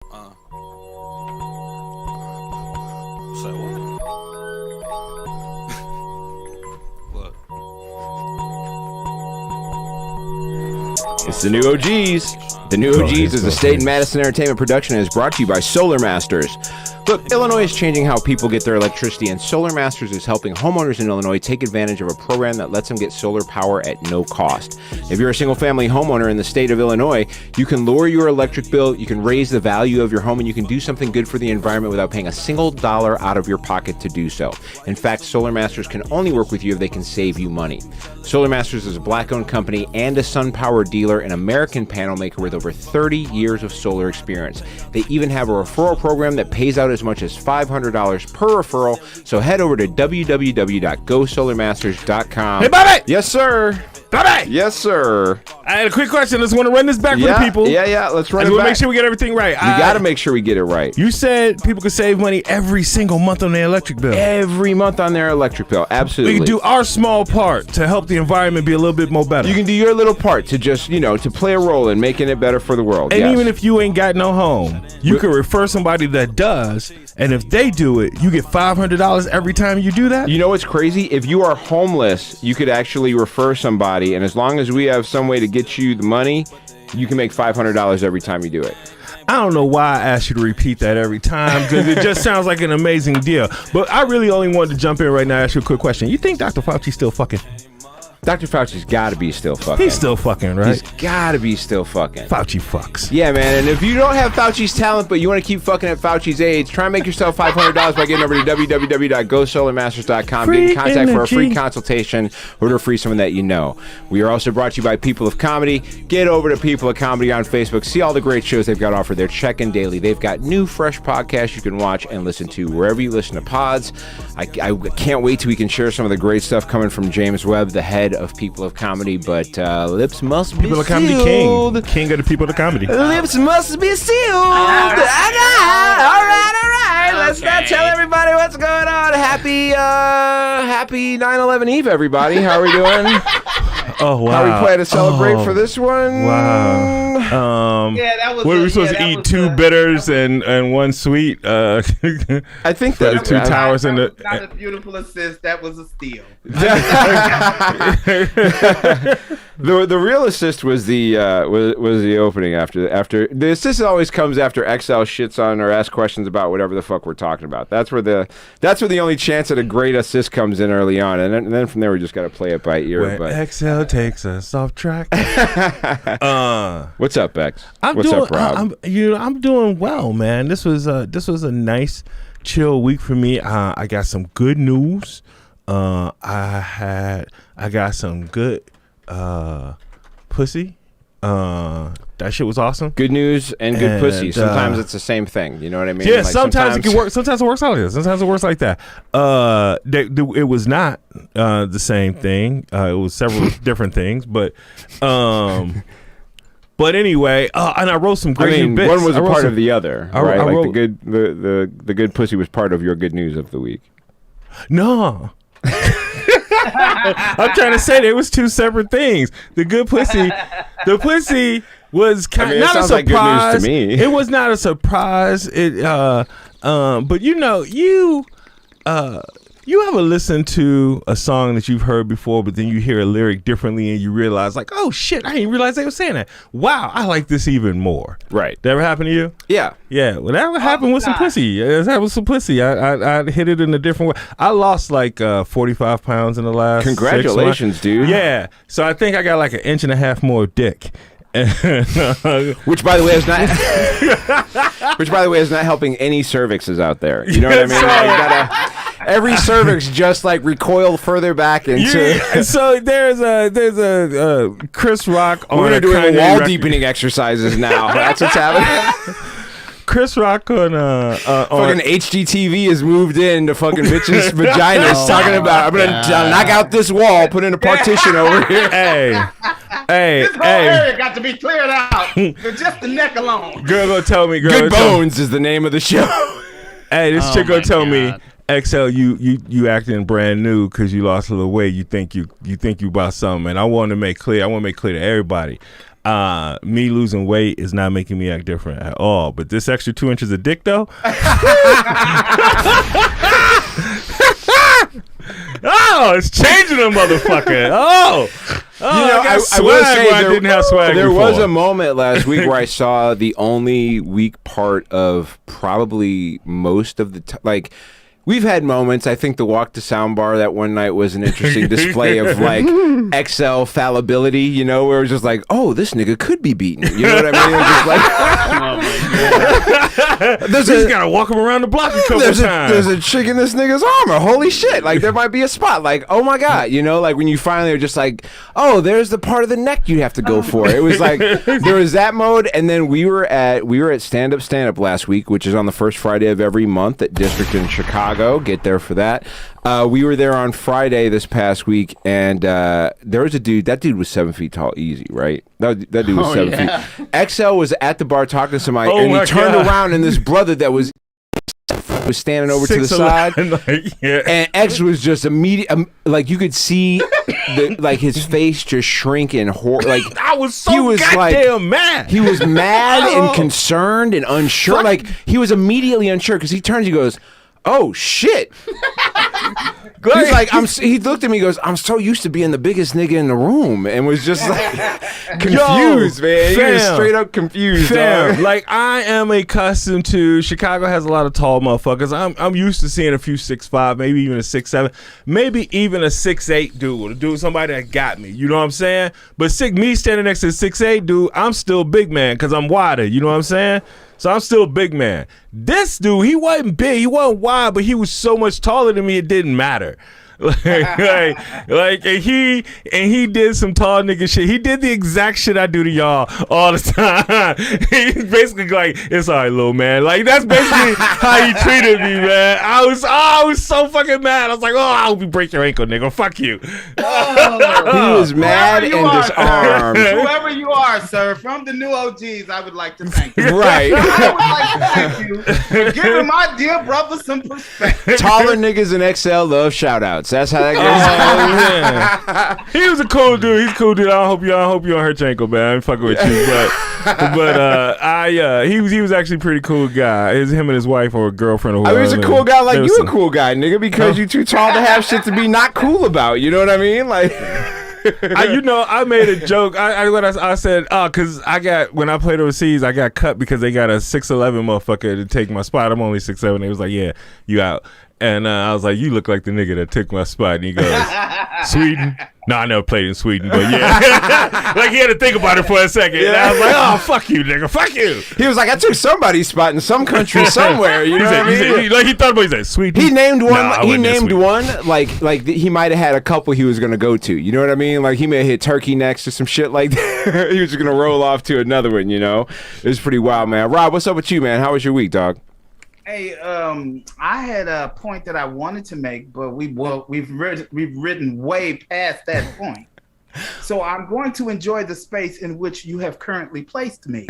Say what? What? It's the new OGs. The new OGs is a State and Madison Entertainment production and is brought to you by Solar Masters. Look, Illinois is changing how people get their electricity, and Solar Masters is helping homeowners in Illinois take advantage of a program that lets them get solar power at no cost. If you're a single-family homeowner in the state of Illinois, you can lower your electric bill, you can raise the value of your home, and you can do something good for the environment without paying a single dollar out of your pocket to do so. In fact, Solar Masters can only work with you if they can save you money. Solar Masters is a black-owned company and a SunPower dealer, an American panel maker with over 30 years of solar experience. They even have a referral program that pays out as much as $500 per referral. So head over to www.gosolarmasters.com. Hey, Bobby! Yes, sir. Bobby! Yes, sir. I had a quick question. Let's want to run this back for the people. Yeah. Let's run I it just want back. to make sure we get everything right. We got to make sure we get it right. You said people could save money every single month on their electric bill. Every month on their electric bill. Absolutely. We can do our small part to help the environment be a little bit more better. You can do your little part to just, to play a role in making it better for the world. And yes. even if you ain't got no home, you can refer somebody that does, and if they do it, you get $500 every time you do that? You know what's crazy? If you are homeless, you could actually refer somebody, and as long as we have some way to get you the money, you can make $500 every time you do it. I don't know why I asked you to repeat that every time, because it just sounds like an amazing deal. But I really only wanted to jump in right now and ask you a quick question. You think Dr. Fauci's still fucking? Dr. Fauci's got to be still fucking. He's still fucking, right? He's got to be still fucking. Fauci fucks. Yeah, man. And if you don't have Fauci's talent, but you want to keep fucking at Fauci's age, try and make yourself $500 by getting over to www.gosolarmasters.com. Get in contact for a free consultation or to free someone that you know. We are also brought to you by People of Comedy. Get over to People of Comedy on Facebook. See all the great shows they've got offered. They're check-in daily. They've got new, fresh podcasts you can watch and listen to wherever you listen to pods. I can't wait till we can share some of the great stuff coming from James Webb, the head of People of Comedy, but lips must be People of sealed. Comedy King of the People of Comedy. Lips must be sealed. All right. Let's not tell everybody what's going on. Happy 9/11 Eve, everybody. How are we doing? Oh, wow. How are we planning to celebrate for this one? Wow. That was. What are we supposed to eat? Two bitters and one sweet? I think the two towers and the. Not a beautiful assist. That was a steal. The real assist was the opening after the assist always comes after XL shits on or asks questions about whatever the fuck we're talking about. That's where the only chance at a great assist comes in early on, and then from there we just got to play it by ear. When but XL takes us off track. What's up, Bex? What's up, Rob? I'm doing well, man. This was a nice chill week for me. I got some good news. I got some good pussy. That shit was awesome. Good news and good pussy. Sometimes it's the same thing. You know what I mean? Yeah, like sometimes it can work. Sometimes it works like this. Sometimes it works like that. It was not the same thing. It was several different things, but anyway, and I wrote some great bits. One was a part of the other, right? I like the good pussy was part of your good news of the week. No. I'm trying to say there was two separate things. The pussy was kind of not a surprise. like good news to me. It was not a surprise. But you ever listen to a song that you've heard before, but then you hear a lyric differently and you realize, like, oh shit, I didn't realize they were saying that. Wow, I like this even more. Right. That ever happened to you? Yeah. Yeah. Well, that happened with some pussy. That was some pussy. I hit it in a different way. I lost like 45 pounds in the last 6 months. Congratulations, dude. Yeah. So I think I got like 1.5 inches more dick. Which by the way is not helping any cervixes out there. You know what I mean? Every cervix just like recoil further back into. So there's a Chris Rock on. We're doing wall deepening exercises now. That's what's happening. Chris Rock on fucking HGTV has moved into fucking bitches' vaginas talking about I'm gonna knock out this wall, put in a partition over here. Hey, this whole area got to be cleared out. Just the neck alone. Girl gonna tell me. Good Bones is the name of the show. Hey, this chick gonna tell me. XL, you acting brand new because you lost a little weight. You think you about something, and I want to make clear to everybody, Me losing weight is not making me act different at all. But this extra 2 inches of dick, though. Oh, it's changing a motherfucker. I will say I didn't have swag there before. was a moment last week where I saw the only weak part of probably most of the like. We've had moments. I think the walk to soundbar that one night was an interesting display of like XL fallibility, you know, where it was just like, oh, this nigga could be beaten. You know what I mean? It was just like, oh my God. He's got to walk him around the block a couple times. There's a chick in this nigga's armor. Holy shit. Like, there might be a spot. Like, oh my God. You know, like when you finally are just like, oh, there's the part of the neck you have to go for. It was like, there was that mode. And then we were at Stand Up last week, which is on the first Friday of every month at District in Chicago. Get there for that. We were there on Friday this past week, and there was a dude. That dude was 7 feet tall, easy, right? That dude was 7 feet. XL was at the bar talking to somebody, and he turned around, and this brother that was standing over to the side, and X was just immediate. Like you could see, like his face just shrink in horror. Like I was so goddamn mad. He was mad and concerned and unsure. Like he was immediately unsure because he turns, he goes, oh shit. He's like, he looked at me and goes, I'm so used to being the biggest nigga in the room, and was just like confused, man. He was straight up confused. Like I am accustomed to Chicago has a lot of tall motherfuckers. I'm used to seeing a few 6'5", maybe even a 6'7", maybe even a 6'8" dude, somebody that got me. You know what I'm saying? But me standing next to a 6'8" dude, I'm still big man because I'm wider. You know what I'm saying? So I'm still a big man. This dude, he wasn't big, he wasn't wide, but he was so much taller than me, it didn't matter. and he did some tall nigga shit. He did the exact shit I do to y'all all the time. He's basically like, it's all right, little man. Like that's basically how he treated me, man. I was so fucking mad. I was like, oh, I hope you break your ankle, nigga. Fuck you. He was mad and disarmed. Whoever you are, sir, from the new OGs, I would like to thank you. Right. I would like to thank you for giving my dear brother some perspective. Taller niggas in XL love shout outs. That's how that goes. He was a cool dude. He's a cool dude. I hope you don't hurt your ankle, man. I'm fucking with you, but he was actually a pretty cool guy. Him and his wife or girlfriend or whatever. I mean, he's a cool guy. Like you, a cool guy, nigga, because you too tall to have shit to be not cool about. You know what I mean? Like. I made a joke. I said, because when I played overseas, I got cut because they got a 6'11" motherfucker to take my spot. I'm only 6'7". They was like, yeah, you out. And I was like, you look like the nigga that took my spot. And he goes, Sweden? No, I never played in Sweden, but yeah. Like he had to think about it for a second. And I was like, oh, fuck you, nigga, fuck you. He was like, I took somebody's spot in some country somewhere. You know what I mean? Like he thought about it. He said, Sweden? He named one. Nah, he named one like he might have had a couple he was going to go to. You know what I mean? Like he may have hit Turkey next or some shit like that. He was just going to roll off to another one, you know? It was pretty wild, man. Rob, what's up with you, man? How was your week, dog? Hey, I had a point that I wanted to make, but we've ridden way past that point. So I'm going to enjoy the space in which you have currently placed me,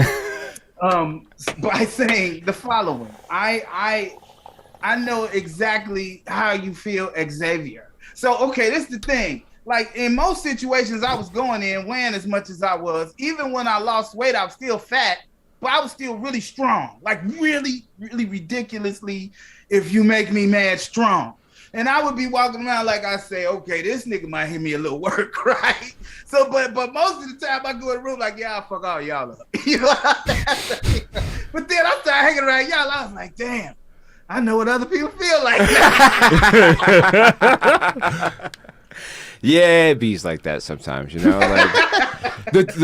by saying the following: I know exactly how you feel, Xavier. So okay, this is the thing. Like in most situations I was going in weighing as much as I was, even when I lost weight, I was still fat. But I was still really strong, like really, really ridiculously, if you make me mad, strong. And I would be walking around like I say, okay, this nigga might hit me a little work, right? So, but most of the time I go in the room like, yeah, I'll fuck all y'all up. You know? But then I started hanging around y'all. I was like, damn, I know what other people feel like now. Yeah, it bees like that sometimes, you know. Like,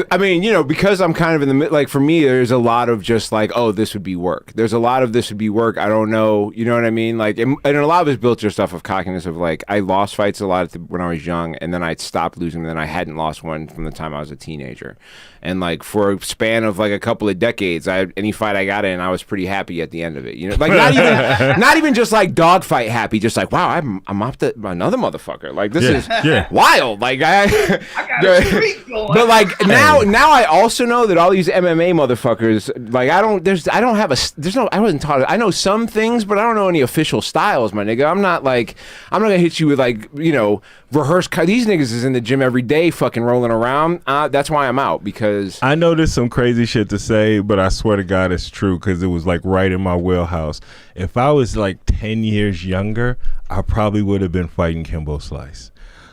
I mean, you know, because I'm kind of in the mid. Like for me, there's a lot of just like, oh, this would be work. There's a lot of this would be work. I don't know, you know what I mean? Like, and a lot of it's built just off of cockiness of like, I lost fights a lot when I was young, and then I stopped losing, and then I hadn't lost one from the time I was a teenager. And like for a span of like a couple of decades, any fight I got in, I was pretty happy at the end of it. You know, like not even just like dogfight happy, just like, wow, I'm up to another motherfucker. Like this is wild. Like I got a streak going. But like now I also know that all these MMA motherfuckers, like I wasn't taught. I know some things, but I don't know any official styles, my nigga. I'm not gonna hit you with like, you know, rehearse. These niggas is in the gym every day, fucking rolling around. That's why I'm out, because I know there's some crazy shit to say, but I swear to God it's true, because it was like right in my wheelhouse. If I was like 10 years younger, I probably would have been fighting Kimbo Slice.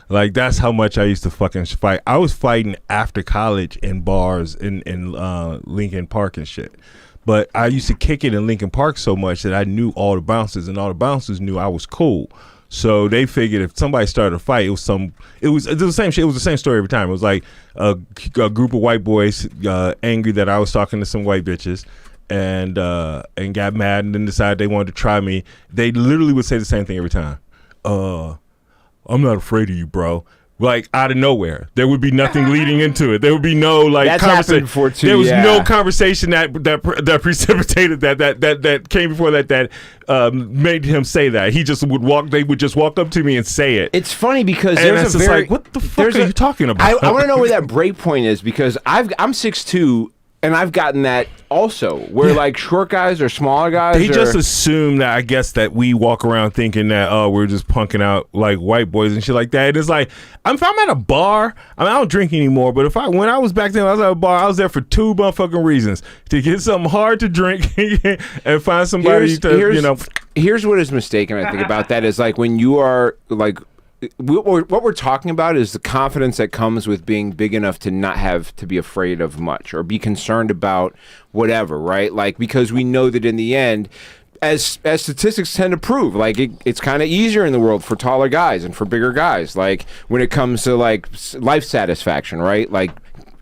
Like, that's how much I used to fucking fight. I was fighting after college in bars in Lincoln Park and shit. But I used to kick it in Lincoln Park so much that I knew all the bouncers, and all the bouncers knew I was cool. So they figured if somebody started a fight, it was the same shit. It was the same story every time. It was like a group of white boys angry that I was talking to some white bitches, and got mad, and then decided they wanted to try me. They literally would say the same thing every time. I'm not afraid of you, bro. Like, out of nowhere, there would be nothing leading into it. There would be no like conversation. There was no conversation that precipitated that came before that made him say that. He just would walk. They would just walk up to me and say it. It's funny because and there's a very like, what the fuck are you talking about? I want to know where that break point is, because I'm 6'2", and I've gotten that also, where like short guys or smaller guys. They just assume that, I guess, that we walk around thinking that we're just punking out like white boys and shit like that. And it's like, if I'm at a bar, I don't drink anymore, but when I was back then, I was at a bar, I was there for two motherfucking reasons: to get something hard to drink and find somebody you know. Here's what is mistaken, I think, about that is like when you are like. What we're talking about is the confidence that comes with being big enough to not have to be afraid of much or be concerned about whatever, right? Like, because we know that in the end, as statistics tend to prove, like it's kind of easier in the world for taller guys and for bigger guys. Like when it comes to like life satisfaction, right? Like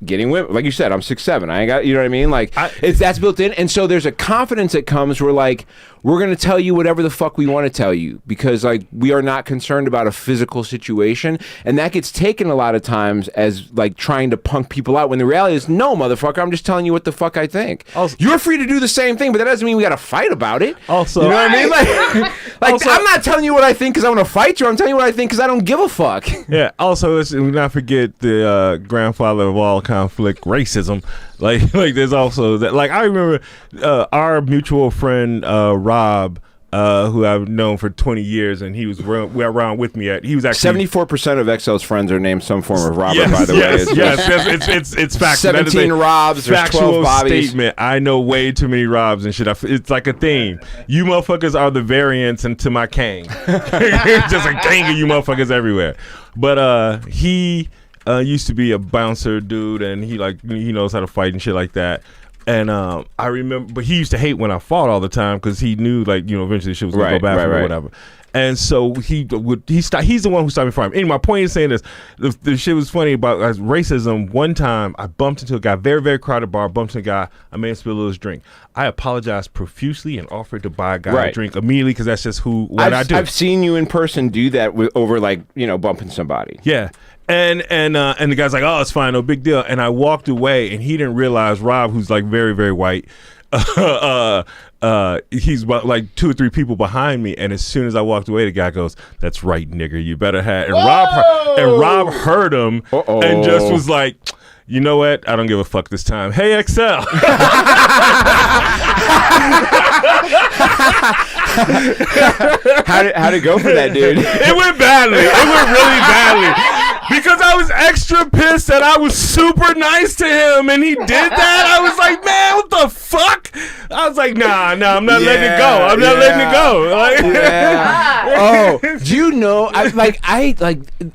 getting women, like you said, I'm 6'7". I ain't got, you know what I mean? Like that's built in, and so there's a confidence that comes where like we're gonna tell you whatever the fuck we want to tell you, because like we are not concerned about a physical situation, and that gets taken a lot of times as like trying to punk people out, when the reality is, no, motherfucker, I'm just telling you what the fuck I think. Also, you're free to do the same thing, but that doesn't mean we gotta fight about it. Also, you know what I mean? Like also, I'm not telling you what I think because I want to fight you. I'm telling you what I think because I don't give a fuck. Yeah. Also, let's not forget the grandfather of all conflict, racism. Like there's also that. Like I remember our mutual friend Rob, who I've known for 20 years, and he was around with me. He was actually 74% of XL's friends are named some form of Robert. Yes, by the way, yes, it's factual. 17 Robs, there's 12 Bobbies. Statement. I know way too many Robs and shit. It's like a theme. You motherfuckers are the variants into my Kang. Just a gang of you motherfuckers everywhere. But he used to be a bouncer dude, and he knows how to fight and shit like that. And I remember, but he used to hate when I fought all the time because he knew, like, you know, eventually shit was gonna go bad for me or whatever. And so he's the one who stopped me from him. Anyway, my point is saying this: the shit was funny about racism. One time, I bumped into a guy, very very crowded bar. Bumped into a guy. I made him spill his drink. I apologized profusely and offered to buy a guy a drink immediately, because that's just what I do. I've seen you in person do that over, like, you know, bumping somebody. Yeah. And the guy's like, oh, it's fine, no big deal. And I walked away, and he didn't realize Rob, who's like very, very white, he's about like 2 or 3 people behind me. And as soon as I walked away, the guy goes, "That's right, nigger, you better have." And Rob heard him and just was like, "You know what? I don't give a fuck this time. Hey, XL." How'd it go for that dude? It went badly. It went really badly. Because I was extra pissed that I was super nice to him and he did that. I was like, man, what the fuck? I was like, nah, I'm not letting it go. I'm not letting it go. Oh, do you know?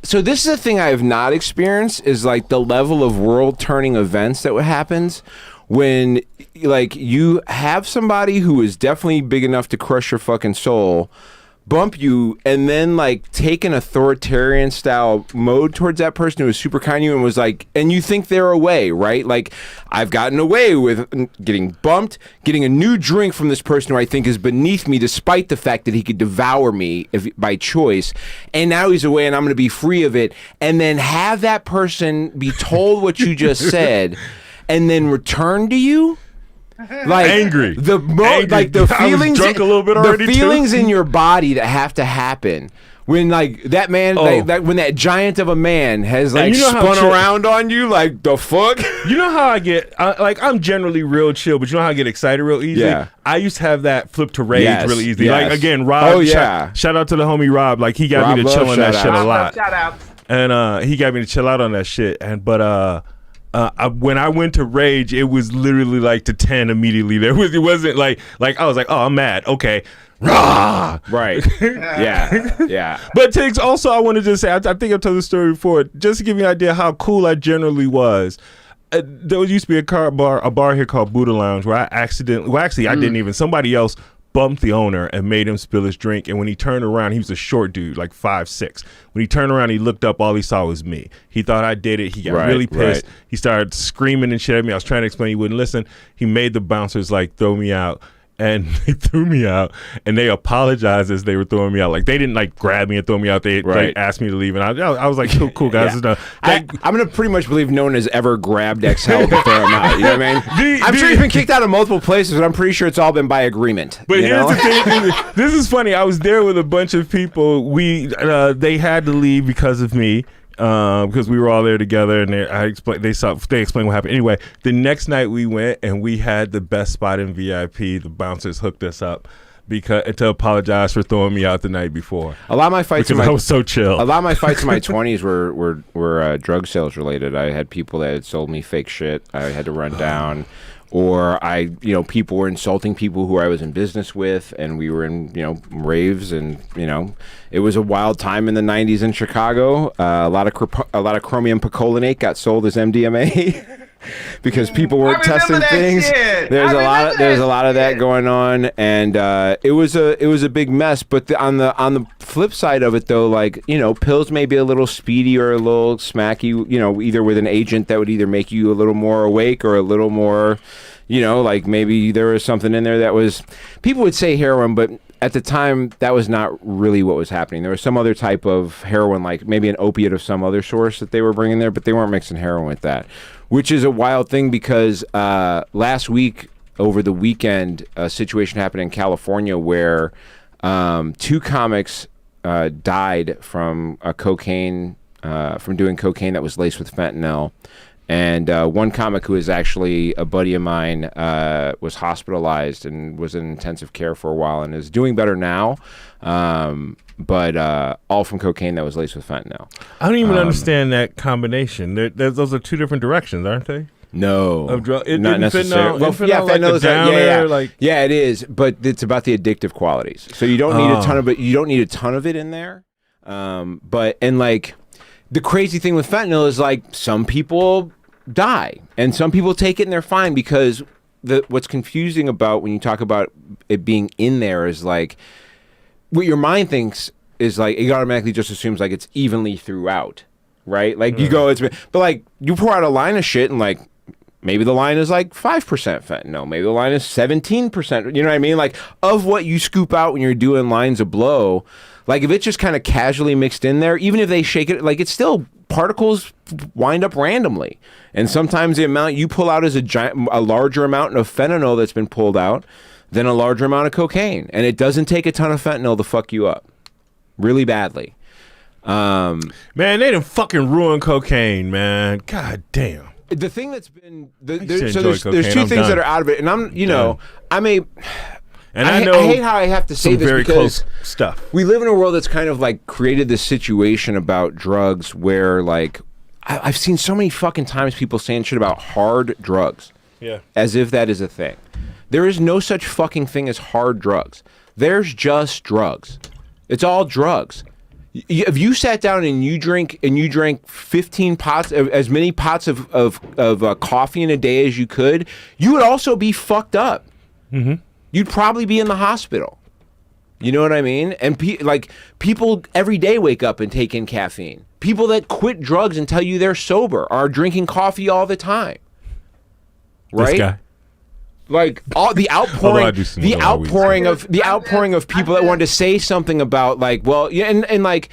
So this is a thing I have not experienced, is like the level of world-turning events that happens when, like, you have somebody who is definitely big enough to crush your fucking soul, bump you, and then like take an authoritarian style mode towards that person who was super kind to you and was like, and you think they're away, right? Like, I've gotten away with getting bumped, getting a new drink from this person who I think is beneath me, despite the fact that he could devour me by choice, and now he's away and I'm going to be free of it, and then have that person be told what you just said and then return to you. Like Angry. Like the I was feelings, drunk a little bit already, the feelings in your body that have to happen when like that man, when that giant of a man has like spun around on you, like the fuck. You know how I get like I'm generally real chill, but you know how I get excited real easily. Yeah. I used to have that flip to rage really easily. Yes. Like again, Rob. Oh yeah. Shout out to the homie Rob. Like he got Rob me to chill on that shit a lot. Shout out. And he got me to chill out on that shit. And when I went to rage, it was literally like to 10 immediately. It wasn't like I was like, oh, I'm mad. Okay. Rah! Right. Yeah. But Tiggs, also I wanted to say, I think I've told this story before, just to give you an idea how cool I generally was. There used to be a bar here called Buddha Lounge where I didn't even, somebody else bumped the owner and made him spill his drink. And when he turned around, he was a short dude, like 5'6". When he turned around, he looked up, all he saw was me. He thought I did it. He got really pissed. Right. He started screaming and shit at me. I was trying to explain. He wouldn't listen. He made the bouncers like throw me out. And they threw me out, and they apologized as they were throwing me out. Like they didn't like grab me and throw me out. They like asked me to leave, and I was like, "Cool, guys." Yeah. I'm gonna pretty much believe no one has ever grabbed XL to throw him out. You know what I mean? I'm sure he's been kicked out of multiple places, but I'm pretty sure it's all been by agreement. But here's the thing: this is funny. I was there with a bunch of people. They had to leave because of me. Because we were all there together, and they explained what happened. Anyway, the next night we went, and we had the best spot in VIP. The bouncers hooked us up to apologize for throwing me out the night before. A lot of my fights, I was so chill. A lot of my fights in my 20s were drug sales related. I had people that had sold me fake shit. I had to run down. Or people were insulting people who I was in business with, and we were in, raves, and it was a wild time in the '90s in Chicago. A lot of chromium picolinate got sold as MDMA because people weren't testing things. There's a lot of that going on, and it was a big mess. But on the flip side of it, though, like pills may be a little speedy or a little smacky. Either with an agent that would either make you a little more awake or a little more. Like maybe there was something in there that was, people would say heroin, but at the time that was not really what was happening. There was some other type of heroin, like maybe an opiate of some other source that they were bringing there, but they weren't mixing heroin with that, which is a wild thing because last week, over the weekend, a situation happened in California where 2 comics died from from doing cocaine that was laced with fentanyl. And one comic who is actually a buddy of mine was hospitalized and was in intensive care for a while and is doing better now, but all from cocaine that was laced with fentanyl. I don't even understand that combination. Those are 2 different directions, aren't they? No, not necessarily. Fentanyl, yeah, it is, but it's about the addictive qualities. So you don't need a ton of it. You don't need a ton of it in there. The crazy thing with fentanyl is like some people die and some people take it and they're fine because what's confusing about when you talk about it being in there is like what your mind thinks is like it automatically just assumes like it's evenly throughout, right? Like you go, but like you pour out a line of shit and like maybe the line is like 5% fentanyl, maybe the line is 17%. You know what I mean? Like of what you scoop out when you're doing lines of blow. Like, if it's just kind of casually mixed in there, even if they shake it, like, it's still particles wind up randomly. And sometimes the amount you pull out is a larger amount of fentanyl that's been pulled out than a larger amount of cocaine. And it doesn't take a ton of fentanyl to fuck you up really badly. Man, they done fucking ruin cocaine, man. God damn. The thing that's been... there's 2 things that are out of it. And I hate how I have to say this very because close stuff. We live in a world that's kind of like created this situation about drugs where like I've seen so many fucking times people saying shit about hard drugs. Yeah. As if that is a thing. There is no such fucking thing as hard drugs. There's just drugs. It's all drugs. If you sat down and you drank 15 pots, as many pots of coffee in a day as you could, you would also be fucked up. Mm-hmm. You'd probably be in the hospital. You know what I mean? And people every day wake up and take in caffeine. People that quit drugs and tell you they're sober are drinking coffee all the time. Right? This guy. Like all the outpouring, of people that wanted to say something about like, well, yeah, and like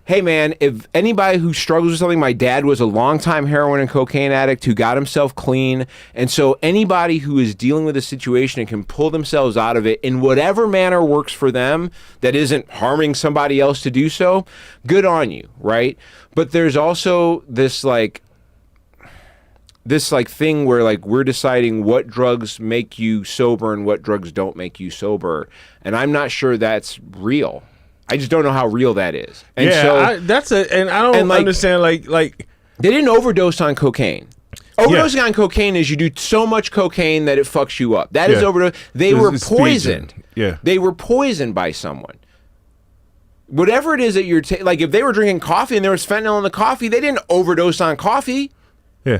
hey man, if anybody who struggles with something, my dad was a longtime heroin and cocaine addict who got himself clean. And so anybody who is dealing with a situation and can pull themselves out of it in whatever manner works for them that isn't harming somebody else to do so, good on you, right? But there's also this thing where like we're deciding what drugs make you sober and what drugs don't make you sober. And I'm not sure that's real. I just don't know how real that is. And I don't understand like they didn't overdose on cocaine. Overdosing on cocaine is you do so much cocaine that it fucks you up. That is overdose. They were poisoned. Yeah. They were poisoned by someone. Whatever it is that you're like if they were drinking coffee and there was fentanyl in the coffee, they didn't overdose on coffee. Yeah.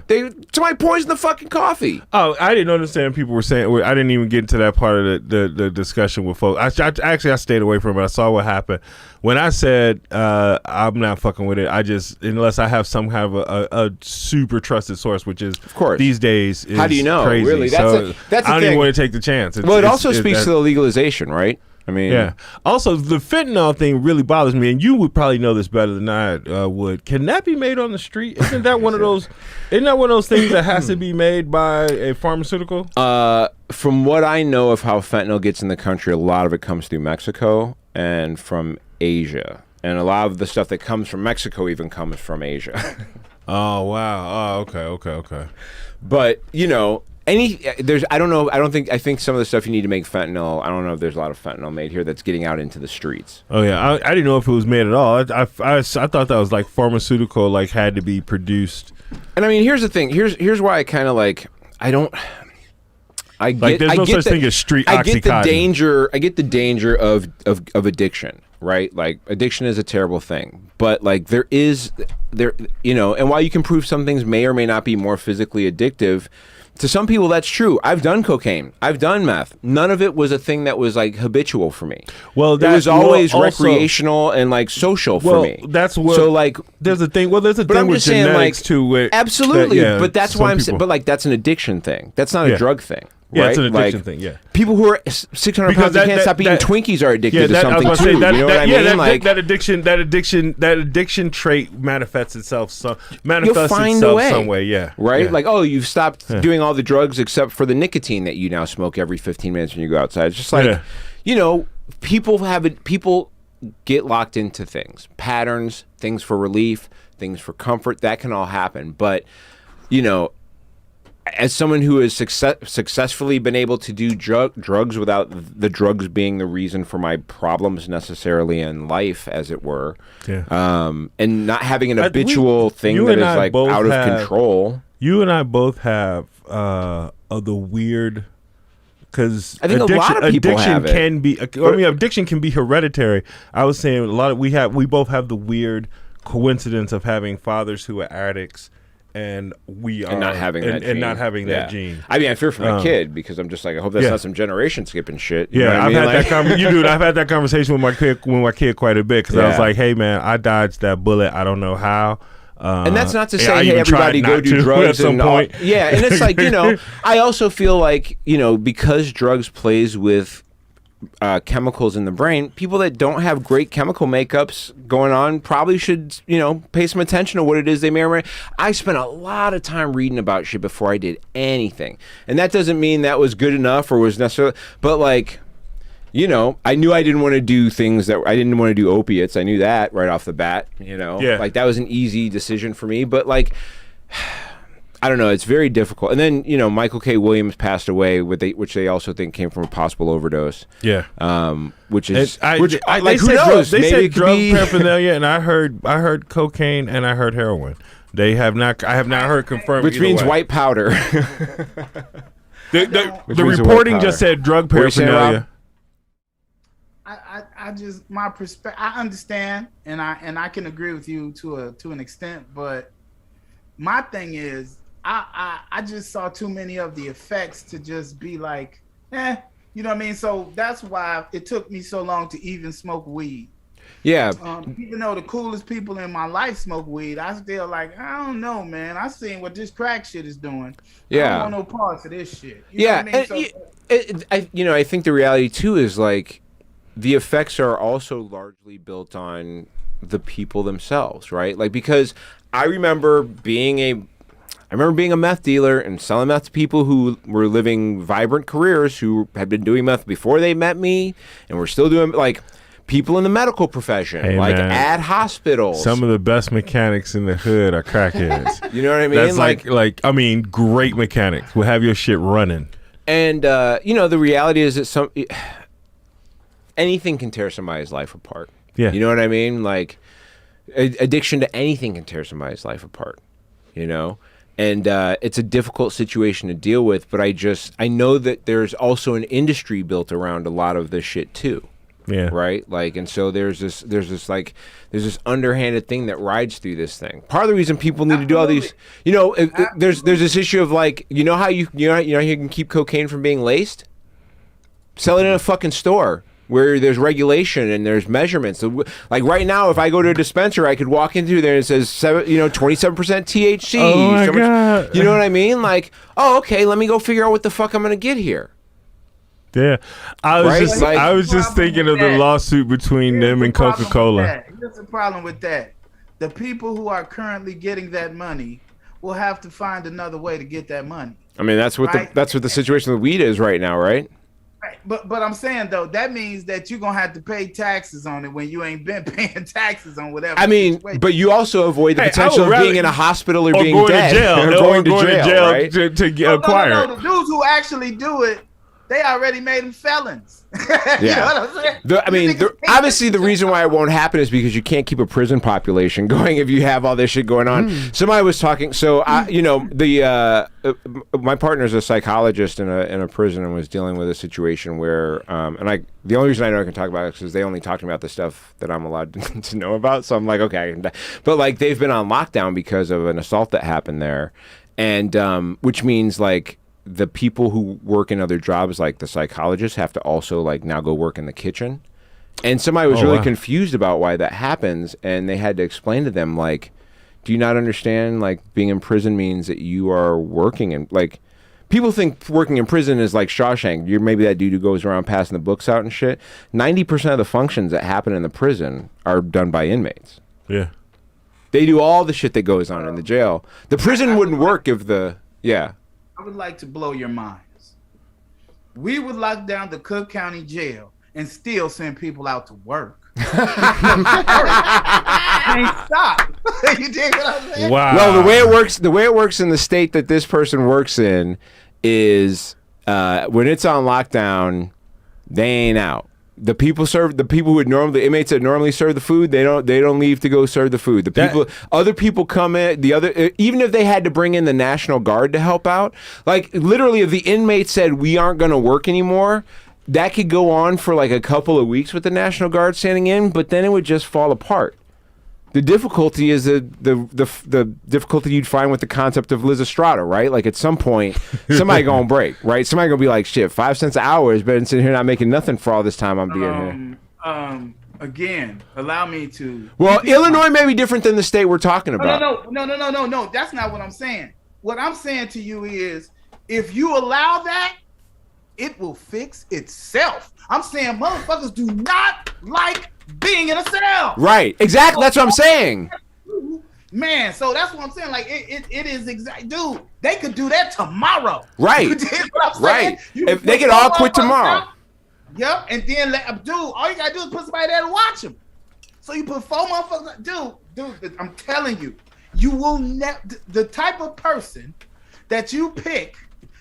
Somebody poisoned the fucking coffee. Oh, I didn't understand. People were saying. I didn't even get into that part of the discussion with folks. I stayed away from it. I saw what happened when I said I'm not fucking with it. I just unless I have some kind of a super trusted source, which is of course these days. Is how do you know? Crazy. Really, that's I don't even want to take the chance. It also speaks to the legalization, right? I mean, yeah. Also, the fentanyl thing really bothers me, and you would probably know this better than I would. Can that be made on the street? Isn't that one of those? Isn't that one of those things that has to be made by a pharmaceutical? From what I know of how fentanyl gets in the country, a lot of it comes through Mexico and from Asia, and a lot of the stuff that comes from Mexico even comes from Asia. Oh wow! Oh okay. But you know. I don't know. I think some of the stuff you need to make fentanyl. I don't know if there's a lot of fentanyl made here that's getting out into the streets. Oh yeah, I didn't know if it was made at all. I thought that was like pharmaceutical, like had to be produced. And I mean, here's the thing. Here's why I kind of like. I don't. I get. Like, there's no such the, thing as street I Oxycontin. get the danger. I get the danger of addiction. Right, like addiction is a terrible thing, but like there, you know, and while you can prove some things may or may not be more physically addictive. To some people, that's true. I've done cocaine. I've done meth. None of it was a thing that was like habitual for me. Well, it was always recreational and like social for me. That's what. So like, there's a thing. Well, there's a thing with genetics too. Where absolutely, but that's why I'm saying. But like, that's an addiction thing. That's not a drug thing. Yeah, right? it's an addiction thing. Yeah, people who are 600 pounds and can't stop eating Twinkies are addicted to something too. You know what I mean? That addiction trait manifests itself some way. Yeah, right. Yeah. Like, oh, you've stopped doing all the drugs except for the nicotine that you now smoke every 15 minutes when you go outside. It's just like, you know, people get locked into things, patterns, things for relief, things for comfort. That can all happen, but you know. As someone who has successfully been able to do drugs without the drugs being the reason for my problems necessarily in life, as it were, and not having an habitual thing that is like out of control. You and I both have the weird, because I think a lot of people have it. Can be. I mean, addiction can be hereditary. I was saying we both have the weird coincidence of having fathers who are addicts. And we are not having that gene. And not having that gene. I mean, I fear for my kid because I'm just like, I hope that's not some generation skipping shit. You know I've what had that I've had that conversation with my kid quite a bit because I was like, hey man, I dodged that bullet. I don't know how. And that's not to say, hey, everybody go do drugs at some point. And it's like, you know, I also feel like, you know, because drugs plays with chemicals in the brain, people that don't have great chemical makeups going on probably should, you know, pay some attention to what it is they may or may. I spent a lot of time reading about shit before I did anything, and that doesn't mean that was good enough or was necessarily, but like, you know, I knew I didn't want to do things that I didn't want to do opiates. I knew that right off the bat, you know, like that was an easy decision for me, but like, I don't know. It's very difficult. And then, you know, Michael K. Williams passed away, which they also think came from a possible overdose. Yeah. Which is, who knows? They said drug paraphernalia, and I heard cocaine and I heard heroin. I have not heard confirmed. Which means white powder. The reporting just said drug paraphernalia. I just, my perspective, I understand, and I can agree with you to an extent, but my thing is, I just saw too many of the effects to just be like, you know what I mean? So that's why it took me so long to even smoke weed. Yeah. Even though the coolest people in my life smoke weed, I still like, I don't know, man. I seen what this crack shit is doing. Yeah. I don't want no parts of this shit. You know what I mean? I think the reality too is like the effects are also largely built on the people themselves, right? Like, because I remember being a meth dealer and selling meth to people who were living vibrant careers, who had been doing meth before they met me and were still doing, like, people in the medical profession, like, man, at hospitals. Some of the best mechanics in the hood are crackheads. You know what I mean? That's like I mean, great mechanics will have your shit running. And you know, the reality is that anything can tear somebody's life apart. Yeah. You know what I mean? Like, addiction to anything can tear somebody's life apart. You know? And it's a difficult situation to deal with, but I know that there's also an industry built around a lot of this shit too. Yeah. Right. Like, and so there's this underhanded thing that rides through this thing. Part of the reason people need to do all these, you know, there's this issue of, like, you know how you can keep cocaine from being laced? Sell it in a fucking store where there's regulation and there's measurements. So, like, right now, if I go to a dispenser, I could walk into there and it says 27% THC. Oh my God. You know what I mean? Like, oh, okay, let me go figure out what the fuck I'm gonna get here. Yeah, I was Right? just thinking of the lawsuit between them and Coca-Cola. Here's the problem with that. The people who are currently getting that money will have to find another way to get that money. I mean, that's what the situation with weed is right now, right? Right. But I'm saying, though, that means that you're gonna have to pay taxes on it when you ain't been paying taxes on whatever. I mean, but you also avoid the potential of being in a hospital or being going dead. to jail. Or going to jail, right? to acquire it. No, the dudes who actually do it, they already made them felons. You know what I'm saying? Obviously, the reason why it won't happen is because you can't keep a prison population going if you have all this shit going on. Somebody was talking. So, my partner's a psychologist in a prison and was dealing with a situation where, the only reason I know I can talk about it is because they only talked about the stuff that I'm allowed to know about. So I'm like, okay, but, like, they've been on lockdown because of an assault that happened there, and which means, like, the people who work in other jobs, like the psychologists, have to also, like, now go work in the kitchen. And somebody was really confused about why that happens, and they had to explain to them, like, do you not understand, like, being in prison means that you are working in, like, people think working in prison is like Shawshank. You're maybe that dude who goes around passing the books out and shit. 90% of the functions that happen in the prison are done by inmates. Yeah. They do all the shit that goes on in the jail. The prison wouldn't work if I would like to blow your minds. We would lock down the Cook County Jail and still send people out to work. Can't stop. You dig what I'm saying? Wow. Well, the way it works in the state that this person works in is when it's on lockdown, they ain't out. The inmates that normally serve the food, they don't leave to go serve the food. Other people come in, even if they had to bring in the National Guard to help out, like, literally, if the inmates said we aren't going to work anymore, that could go on for like a couple of weeks with the National Guard standing in, but then it would just fall apart. The difficulty is the difficulty you'd find with the concept of Liz Estrada, right? Like, at some point, somebody gonna break, right? Somebody gonna be like, shit, 5 cents an hour is better than sitting here not making nothing for all this time I'm being here. Again, allow me to. Well, Illinois may be different than the state we're talking about. No. That's not what I'm saying. What I'm saying to you is, if you allow that, it will fix itself. I'm saying motherfuckers do not like being in a cell. Right. Exactly. That's what I'm saying. Man, so that's what I'm saying. Like, it is exact, dude. They could do that tomorrow. Right. You dig what I'm saying? Right. If they could all quit tomorrow. Yep. And then all you gotta do is put somebody there to watch them. So you put 4 motherfuckers. Dude, I'm telling you, you will never. The type of person that you pick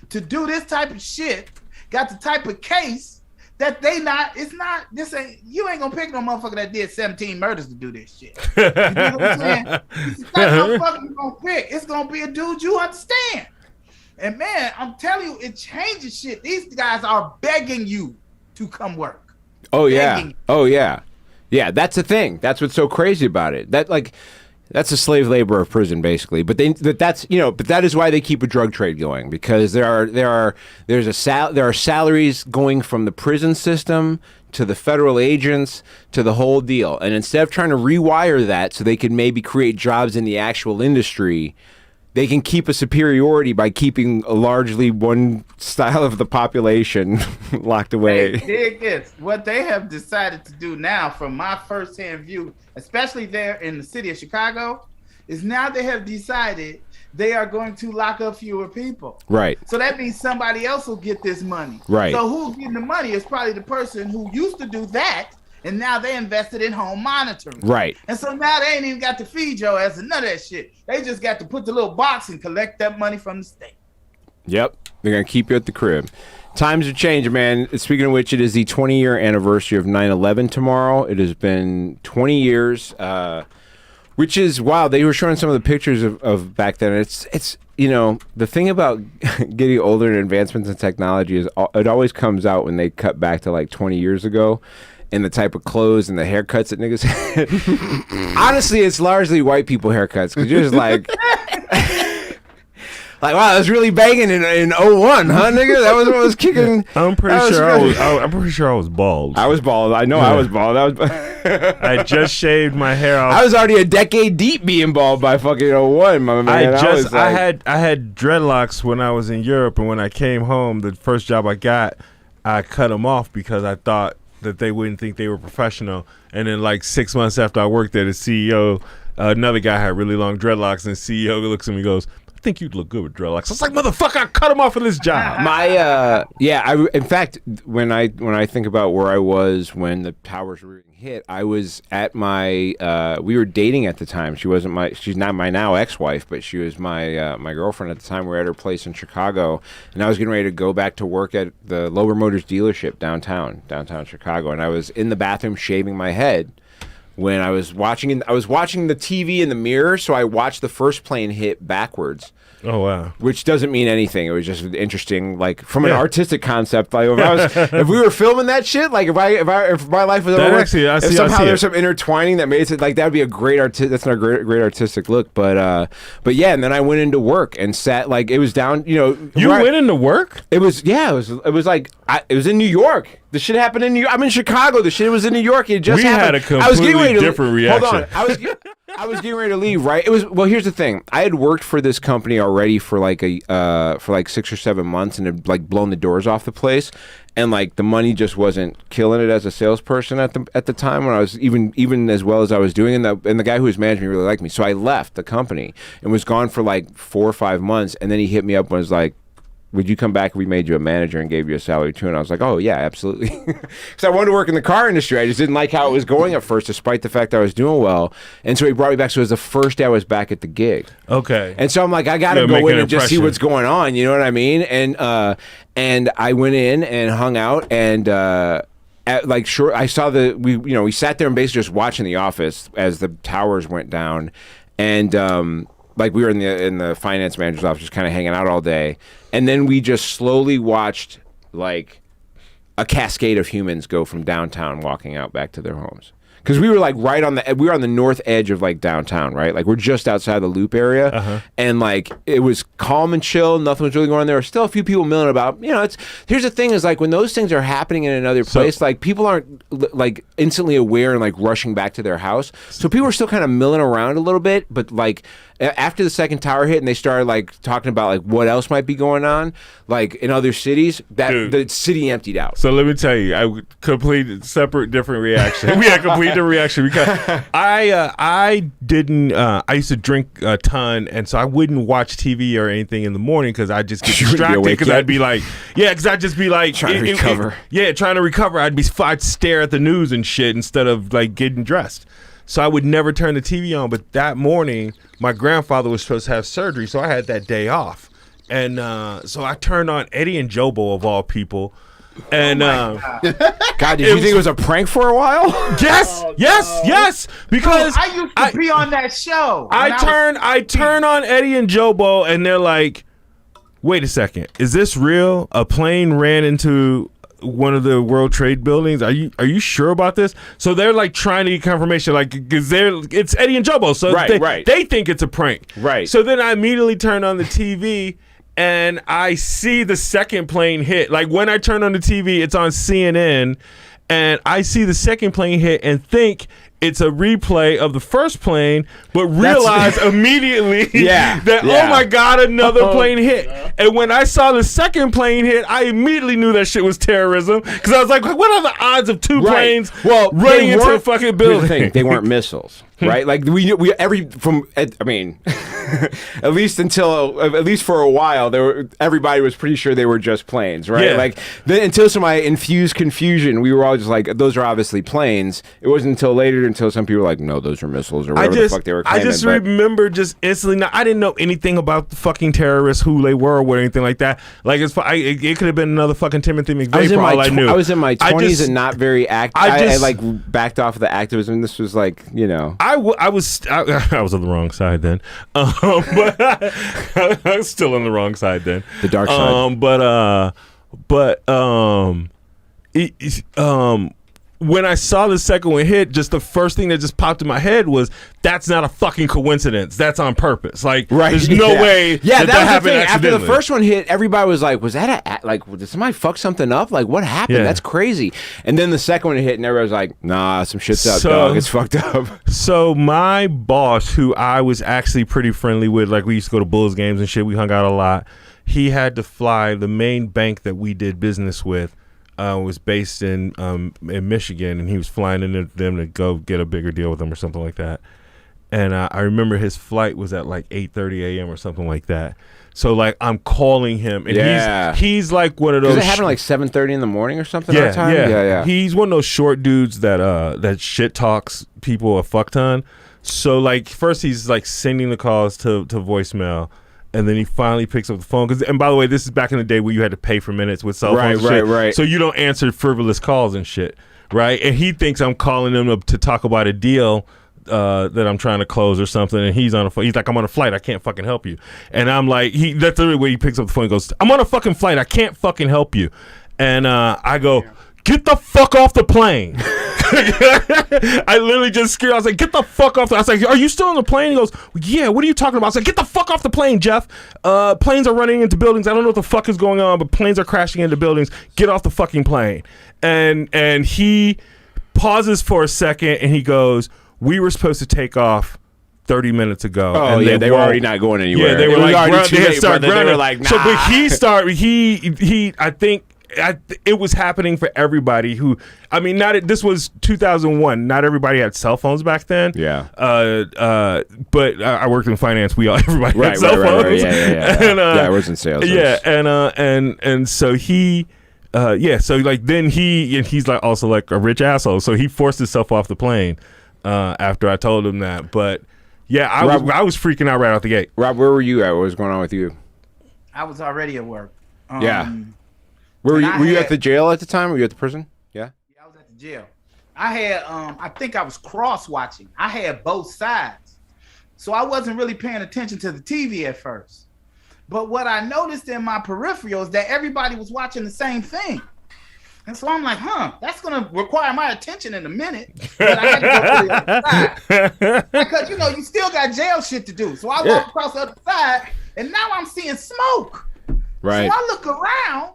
to do this type of shit got the type of case that you ain't gonna pick no motherfucker that did 17 murders to do this shit. You know what I'm saying? It's the type of motherfucker you gonna pick. It's gonna be a dude you understand. And man, I'm telling you, it changes shit. These guys are begging you to come work. Oh yeah. Begging. Oh yeah. Yeah, that's the thing. That's what's so crazy about it. That's a slave labor of prison, basically. But that is why they keep a drug trade going, because there are salaries going from the prison system to the federal agents to the whole deal. And instead of trying to rewire that so they can maybe create jobs in the actual industry, they can keep a superiority by keeping largely one style of the population locked away. Hey, dig this. What they have decided to do now, from my firsthand view, especially there in the city of Chicago, is now they have decided they are going to lock up fewer people. Right. So that means somebody else will get this money. Right. So who's getting the money is probably the person who used to do that, and now they invested in home monitoring. Right. And so now they ain't even got to feed your ass and none of that shit. They just got to put the little box and collect that money from the state. Yep. They're going to keep you at the crib. Times are changing, man. Speaking of which, it is the 20-year anniversary of 9/11 tomorrow. It has been 20 years, which is, wow, they were showing some of the pictures of back then. It's you know, the thing about getting older and advancements in technology is it always comes out when they cut back to like 20 years ago. And the type of clothes and the haircuts that niggas had. Honestly, it's largely white people haircuts. Because you're just like, wow, I was really banging in 01, huh, nigga? That was what was kicking. I'm pretty sure I was bald. I was bald. I know I was bald. I just shaved my hair off. I was already a decade deep being bald by fucking 01, my man. I had dreadlocks when I was in Europe, and when I came home, the first job I got, I cut them off because I thought that they wouldn't think they were professional. And then like 6 months after I worked there, the CEO, another guy had really long dreadlocks, and the CEO looks at me and goes, I think you'd look good with dreadlocks. I was like, motherfucker, I cut him off for this job. In fact, when I think about where I was when the towers were being hit, I was at my, we were dating at the time. She's not my now ex-wife, but she was my girlfriend at the time. We were at her place in Chicago, and I was getting ready to go back to work at the Lower Motors dealership downtown Chicago, and I was in the bathroom shaving my head when I was watching the TV in the mirror, so I watched the first plane hit backwards. Oh wow! Which doesn't mean anything. It was just interesting, like from an artistic concept. Like if we were filming that shit, like if my life was over, if somehow there's some intertwining that makes it like that would be a great that's not a great artistic look. But yeah, and then I went into work and sat like it was down. You know, you went into work? It was like it was in New York. The shit happened in New York. I'm in Chicago. The shit was in New York. It just happened. We had a completely different reaction. Hold on. I was getting ready to leave, right? Here's the thing. I had worked for this company already for like 6 or 7 months and had like blown the doors off the place. And like the money just wasn't killing it as a salesperson at the time when I was even as well as I was doing, and the guy who was managing me really liked me. So I left the company and was gone for like 4 or 5 months, and then he hit me up and was like, would you come back if we made you a manager and gave you a salary too? And I was like, oh, yeah, absolutely. Because I wanted to work in the car industry. I just didn't like how it was going at first, despite the fact that I was doing well. And so he brought me back. So it was the first day I was back at the gig. Okay. And so I'm like, I got to go in and just see what's going on. You know what I mean? And I went in and hung out and I saw we sat there and basically just watching The Office as the towers went down. And like we were in the finance manager's office just kind of hanging out all day. And then we just slowly watched like a cascade of humans go from downtown walking out back to their homes. Because we were like we were on the north edge of like downtown, right? Like we're just outside the Loop area, and like it was calm and chill. Nothing was really going on. There were still a few people milling about. You know, here's the thing: is like when those things are happening in another place, like people aren't like instantly aware and like rushing back to their house. So people were still kind of milling around a little bit, but like after the second tower hit and they started like talking about like what else might be going on, like in other cities, the city emptied out. So let me tell you, I complete separate different reaction. We had complete different reaction because I used to drink a ton, and so I wouldn't watch TV or anything in the morning because I'd just get distracted because I'd be like, because I'd just be like trying to recover. Trying to recover. I'd stare at the news and shit instead of like getting dressed. So I would never turn the TV on. But that morning, my grandfather was supposed to have surgery, so I had that day off. And so I turned on Eddie and Jobo, of all people. And God, did you think it was a prank for a while? Yes. Because I used to be on that show. I turn on Eddie and Jobo, and they're like, "Wait a second, is this real? A plane ran into one of the World Trade buildings. Are you sure about this?" So they're like trying to get confirmation, like because it's Eddie and Jobo, so they think it's a prank. Right. So then I immediately turn on the TV and I see the second plane hit. Like when I turn on the TV, it's on CNN, and I see the second plane hit and think it's a replay of the first plane, but realize immediately that, oh my God, another plane hit. And when I saw the second plane hit, I immediately knew that shit was terrorism, because I was like, what are the odds of two planes running into a fucking building? They weren't missiles. Right, like I mean, at least for a while, everybody was pretty sure they were just planes, right? Yeah. Like until somebody infused confusion, we were all just like, those are obviously planes. It wasn't until later until some people were like, no, those are missiles or whatever the fuck they were claiming. I just remember just instantly. Now, I didn't know anything about the fucking terrorists, who they were, or anything like that. Like it could have been another fucking Timothy McVeigh for all I knew. I was in my 20s and not very active. I like backed off of the activism. This was like, I was on the wrong side then, but I was still on the wrong side then. The dark side. When I saw the second one hit, just the first thing that just popped in my head was, that's not a fucking coincidence. That's on purpose. Like, there's no way that happened accidentally. After the first one hit, everybody was like, was that did somebody fuck something up? Like, what happened? Yeah. That's crazy. And then the second one hit, and everybody was like, nah, some shit's up, dog. It's fucked up. So my boss, who I was actually pretty friendly with, like we used to go to Bulls games and shit, we hung out a lot. He had to fly the main bank that we did business with. Was based in Michigan, and he was flying in them to go get a bigger deal with them or something like that. And I remember his flight was at like 8:30 a.m. or something like that. So like I'm calling him, and he's like one of those. Does it happen like 7:30 in the morning or something? Yeah, that time? Yeah. He's one of those short dudes that shit talks people a fuck ton. So like first he's like sending the calls to voicemail. And then he finally picks up the phone. And by the way, this is back in the day where you had to pay for minutes with cell phones. Right. So you don't answer frivolous calls and shit, right? And he thinks I'm calling him to talk about a deal that I'm trying to close or something. And he's on a phone. He's like, I'm on a flight. I can't fucking help you. And I'm like, that's the way he picks up the phone and goes, I'm on a fucking flight. I can't fucking help you. And I go, get the fuck off the plane. I literally just scared. I was like, get the fuck off. I was like, are you still on the plane? He goes, yeah, what are you talking about? I was like, get the fuck off the plane, Jeff. Planes are running into buildings. I don't know what the fuck is going on, but planes are crashing into buildings. Get off the fucking plane. And he pauses for a second and he goes, we were supposed to take off 30 minutes ago. Oh, and yeah, they were already not going anywhere. Yeah, they were like, they had started running. They were like, nah. So, but he I think, it was happening for everybody who, I mean, this was 2001. Not everybody had cell phones back then. Yeah. But I worked in finance. Everybody had cell phones. Right. Yeah. And, I was in sales. Yeah. And so he, so like then he's like also like a rich asshole. So he forced himself off the plane after I told him that. But yeah, I was freaking out right out the gate. Rob, where were you at? What was going on with you? I was already at work. Yeah. Were you at the jail at the time? Were you at the prison? Yeah. Yeah, I was at the jail. I had I think I was cross watching. I had both sides. So I wasn't really paying attention to the TV at first. But what I noticed in my peripheral is that everybody was watching the same thing. And so I'm like, that's gonna require my attention in a minute. But I had to go to the other side. Because you still got jail shit to do. So I walk across the other side and now I'm seeing smoke. Right. So I look around.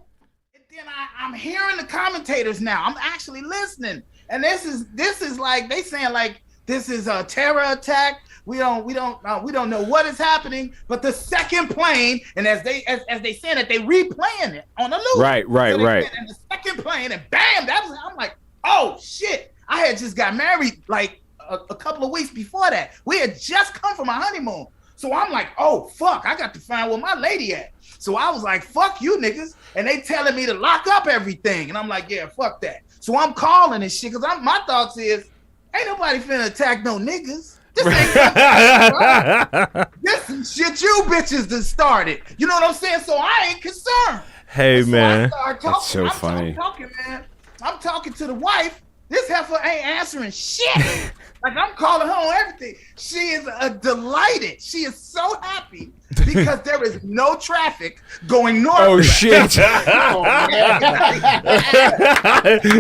And I'm hearing the commentators now. I'm actually listening, and this is like they saying like this is a terror attack. We don't know what is happening. But the second plane, and as they saying it, they replaying it on the loop. Right. And the second plane, and bam, I'm like, oh shit! I had just got married like a couple of weeks before that. We had just come from our honeymoon. So I'm like, oh fuck, I got to find where my lady at. So I was like, fuck you niggas. And they telling me to lock up everything. And I'm like, yeah, fuck that. So I'm calling and shit, because my thoughts is, ain't nobody finna attack no niggas. This ain't this some shit you bitches that started. You know what I'm saying? So I ain't concerned. Hey, man. That's so funny. I'm talking to the wife. This heifer ain't answering shit. Like I'm calling her on everything. She is delighted. She is so happy because there is no traffic going north. Oh shit!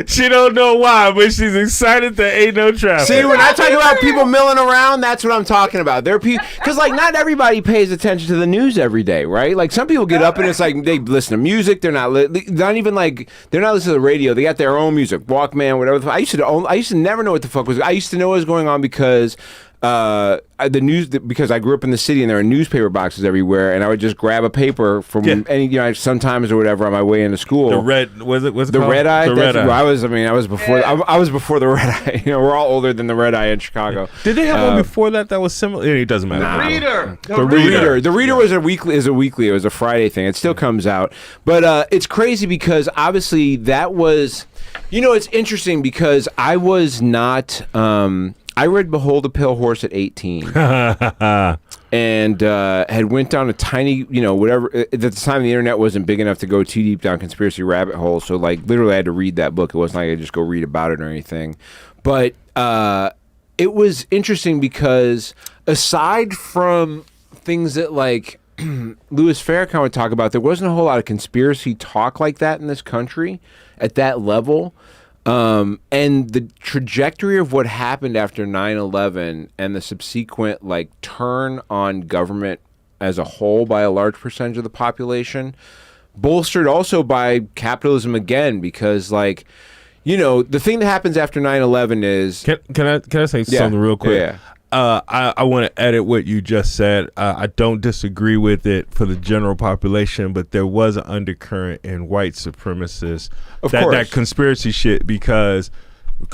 She don't know why, but she's excited there ain't no traffic. See, when I talk about people milling around, that's what I'm talking about. They're people, because like not everybody pays attention to the news every day, right? Like some people get up and it's like they listen to music. They're not even like they're not listening to the radio. They got their own music, Walkman, whatever. I used to never know what the fuck was. I used to know what was going on because the news, because I grew up in the city and there are newspaper boxes everywhere, and I would just grab a paper from any, sometimes or whatever on my way into school. The red was it? What's it the called? red eye? The red eye. I was before. I was before the red eye. We're all older than the red eye in Chicago. Did they have one before that was similar? It doesn't matter. The Reader. The Reader was a weekly. It was a Friday thing. It still comes out, but it's crazy because obviously that was, it's interesting because I was not. I read Behold a Pale Horse at 18 and had went down a tiny, whatever. At the time, the internet wasn't big enough to go too deep down conspiracy rabbit holes. So, like, literally, I had to read that book. It wasn't like I could just go read about it or anything. But it was interesting because aside from things that, like, Louis Farrakhan would talk about, there wasn't a whole lot of conspiracy talk like that in this country at that level. And the trajectory of what happened after 9/11 and the subsequent like turn on government as a whole by a large percentage of the population, bolstered also by capitalism again, because like, the thing that happens after 9/11 is can I say something real quick? Yeah. I want to edit what you just said. I don't disagree with it for the general population, but there was an undercurrent in white supremacists, that conspiracy shit, because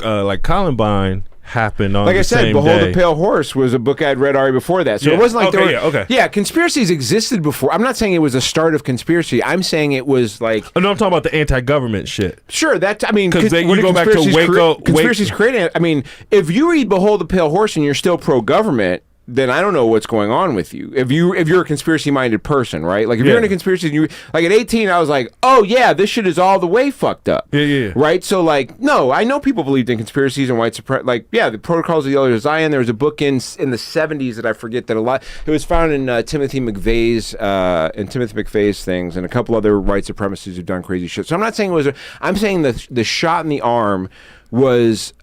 like Columbine happened on like the I said, same Behold day. a Pale Horse was a book I'd read already before that. So it wasn't like conspiracies existed before. I'm not saying it was a start of conspiracy. I'm saying it was like... Oh, no, I'm talking about the anti-government shit. Sure, because then you go back to Waco. Conspiracies creating... I mean, if you read Behold a Pale Horse and you're still pro-government, then I don't know what's going on with you. If you're a conspiracy-minded person, right? Like if you're in a conspiracy, and like at 18, I was like, oh yeah, this shit is all the way fucked up. Yeah. Right? So like, no, I know people believed in conspiracies and white supremacy. Like, yeah, the Protocols of the Elders of Zion. There was a book in the 70s that I forget that a lot. It was found in Timothy McVeigh's things and a couple other white supremacists who've done crazy shit. So I'm not saying it was. I'm saying the shot in the arm was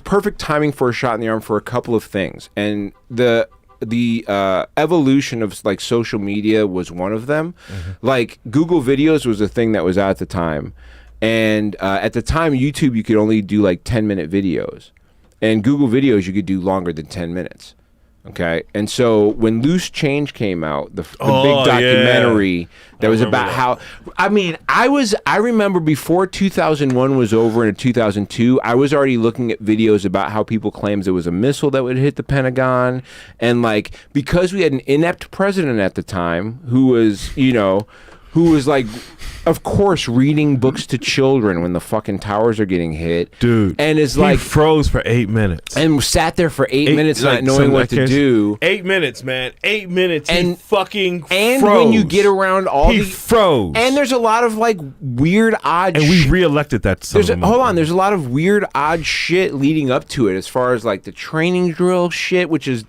perfect timing for a shot in the arm for a couple of things, and the evolution of like social media was one of them. Mm-hmm. Like Google videos was a thing that was out at the time, and at the time YouTube you could only do like 10-minute videos, and Google videos you could do longer than 10 minutes. Okay, and so when Loose Change came out, the big documentary that was about how, I remember before 2001 was over into 2002, I was already looking at videos about how people claimed there was a missile that would hit the Pentagon, and like because we had an inept president at the time who was like, of course, reading books to children when the fucking towers are getting hit. Dude. And is he like... froze for 8 minutes. And sat there for 8 minutes not knowing what to do. 8 minutes, man. 8 minutes. He fucking froze. And when you get around he froze. And there's a lot of like weird, odd and we reelected that son hold on. There's a lot of weird, odd shit leading up to it as far as like the training drill shit, which is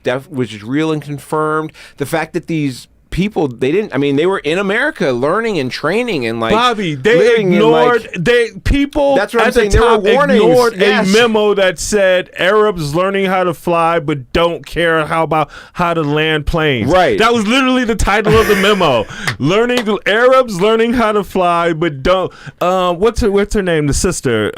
real and confirmed. The fact that these... people they were in America learning and training and like Bobby, they ignored that's what I'm at saying. the top there were warnings. Ignored yes. a memo that said Arabs learning how to fly but don't care about how to land planes. Right. That was literally the title of the memo. Arabs learning how to fly but don't what's her name? The sister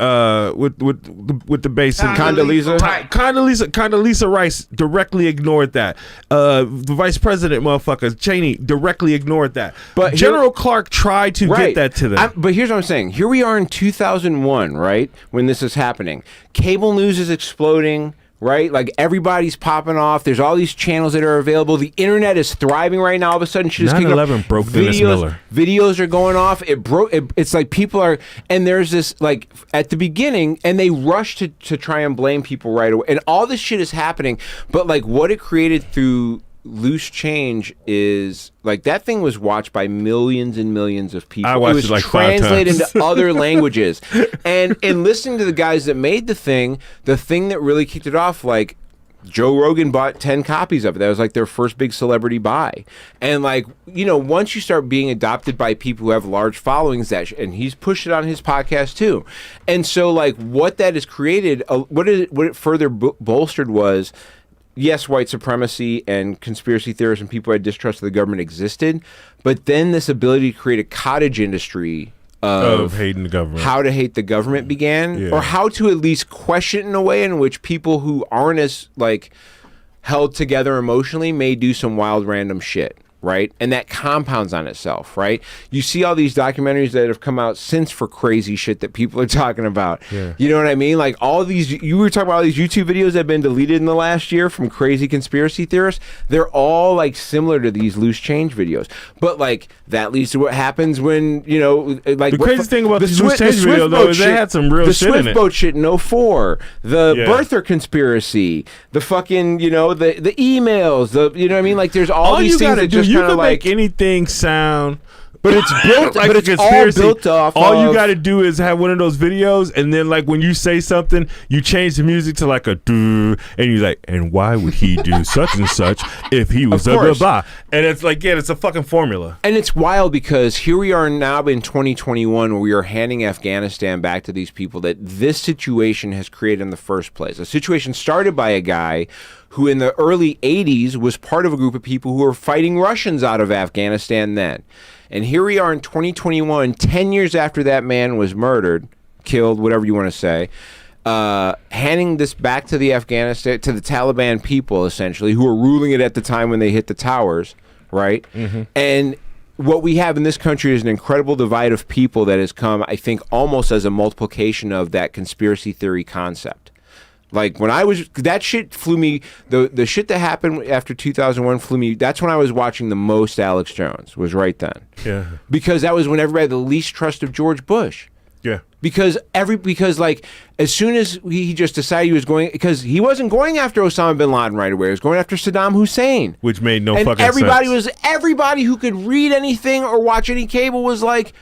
with the base in Condoleezza. Condoleezza Rice directly ignored that. The vice president motherfucker Cheney directly ignored that. But General Clark tried to get that to them. But here's what I'm saying. Here we are in 2001, right? When this is happening. Cable news is exploding, right? Like everybody's popping off. There's all these channels that are available. The internet is thriving right now. All of a sudden, shit is kicking 9/11 broke Dennis Miller. Videos are going off. It's like people are, and there's this like at the beginning, and they rush to try and blame people right away. And all this shit is happening. But like what it created through Loose Change is like that thing was watched by millions and millions of people. I watched it like 5 times. Translated into other languages, and listening to the guys that made the thing that really kicked it off, like Joe Rogan bought 10 copies of it. That was like their first big celebrity buy. And like, you know, once you start being adopted by people who have large followings, and he's pushed it on his podcast too. And so like what that has created, what it further bolstered was, yes, white supremacy and conspiracy theorists and people who had distrust of the government existed, but then this ability to create a cottage industry of hating the government, how to hate the government began, or how to at least question in a way in which people who aren't as like held together emotionally may do some wild random shit, right? And that compounds on itself, right? You see all these documentaries that have come out since for crazy shit that people are talking about. Yeah. You know what I mean? Like all these, you were talking about all these YouTube videos that have been deleted in the last year from crazy conspiracy theorists. They're all like similar to these loose change videos. But like that leads to what happens when, you know, like the crazy thing about the loose change video though is they had some real shit in it. The Swift boat shit in 04, the birther conspiracy, the fucking, you know, the emails, the, you know what I mean? Like there's all these things that just you kind can of like make anything sound, but it's built like but a it's conspiracy. all built off all you of, got to do is have one of those videos, and then like when you say something, you change the music to like a doo, and you're like, and why would he do such and such if he was blah blah blah? And it's like, yeah, it's a fucking formula. And it's wild because here we are now in 2021 where we are handing Afghanistan back to these people that this situation has created in the first place. A situation started by a guy who in the early 80s was part of a group of people who were fighting Russians out of Afghanistan then. And here we are in 2021, 10 years after that man was murdered, killed, whatever you want to say, handing this back to the Afghanistan, to the Taliban people, essentially, who were ruling it at the time when they hit the towers, right? Mm-hmm. And what we have in this country is an incredible divide of people that has come, I think, almost as a multiplication of that conspiracy theory concept. Like when I was, that shit flew me, the shit that happened after 2001 flew me, that's when I was watching the most Alex Jones, was right then. Yeah. Because that was when everybody had the least trust of George Bush. Yeah. Because like as soon as he just decided he was going, because he wasn't going after Osama bin Laden right away, he was going after Saddam Hussein. Which made no and fucking sense. Everybody who could read anything or watch any cable was like,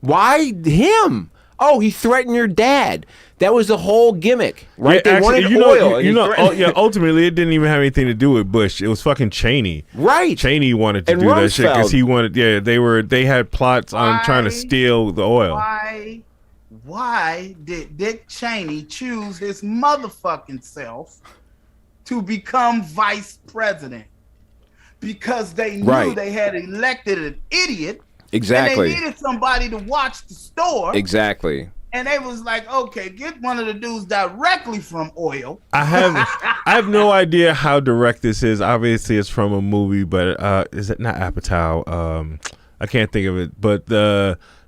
why him? Oh, he threatened your dad. That was the whole gimmick, right? Yeah, they wanted oil. Ultimately, it didn't even have anything to do with Bush. It was fucking Cheney. Right. Cheney wanted to and do Rumsfeld. that shit because he wanted. Yeah, they had plots on trying to steal the oil. Why did Dick Cheney choose his motherfucking self to become vice president? Because they knew they had elected an idiot. Exactly. And they needed somebody to watch the store. Exactly. And they was like, okay, get one of the dudes directly from oil. I have no idea how direct this is. Obviously, it's from a movie, but is it not Apatow? I can't think of it. But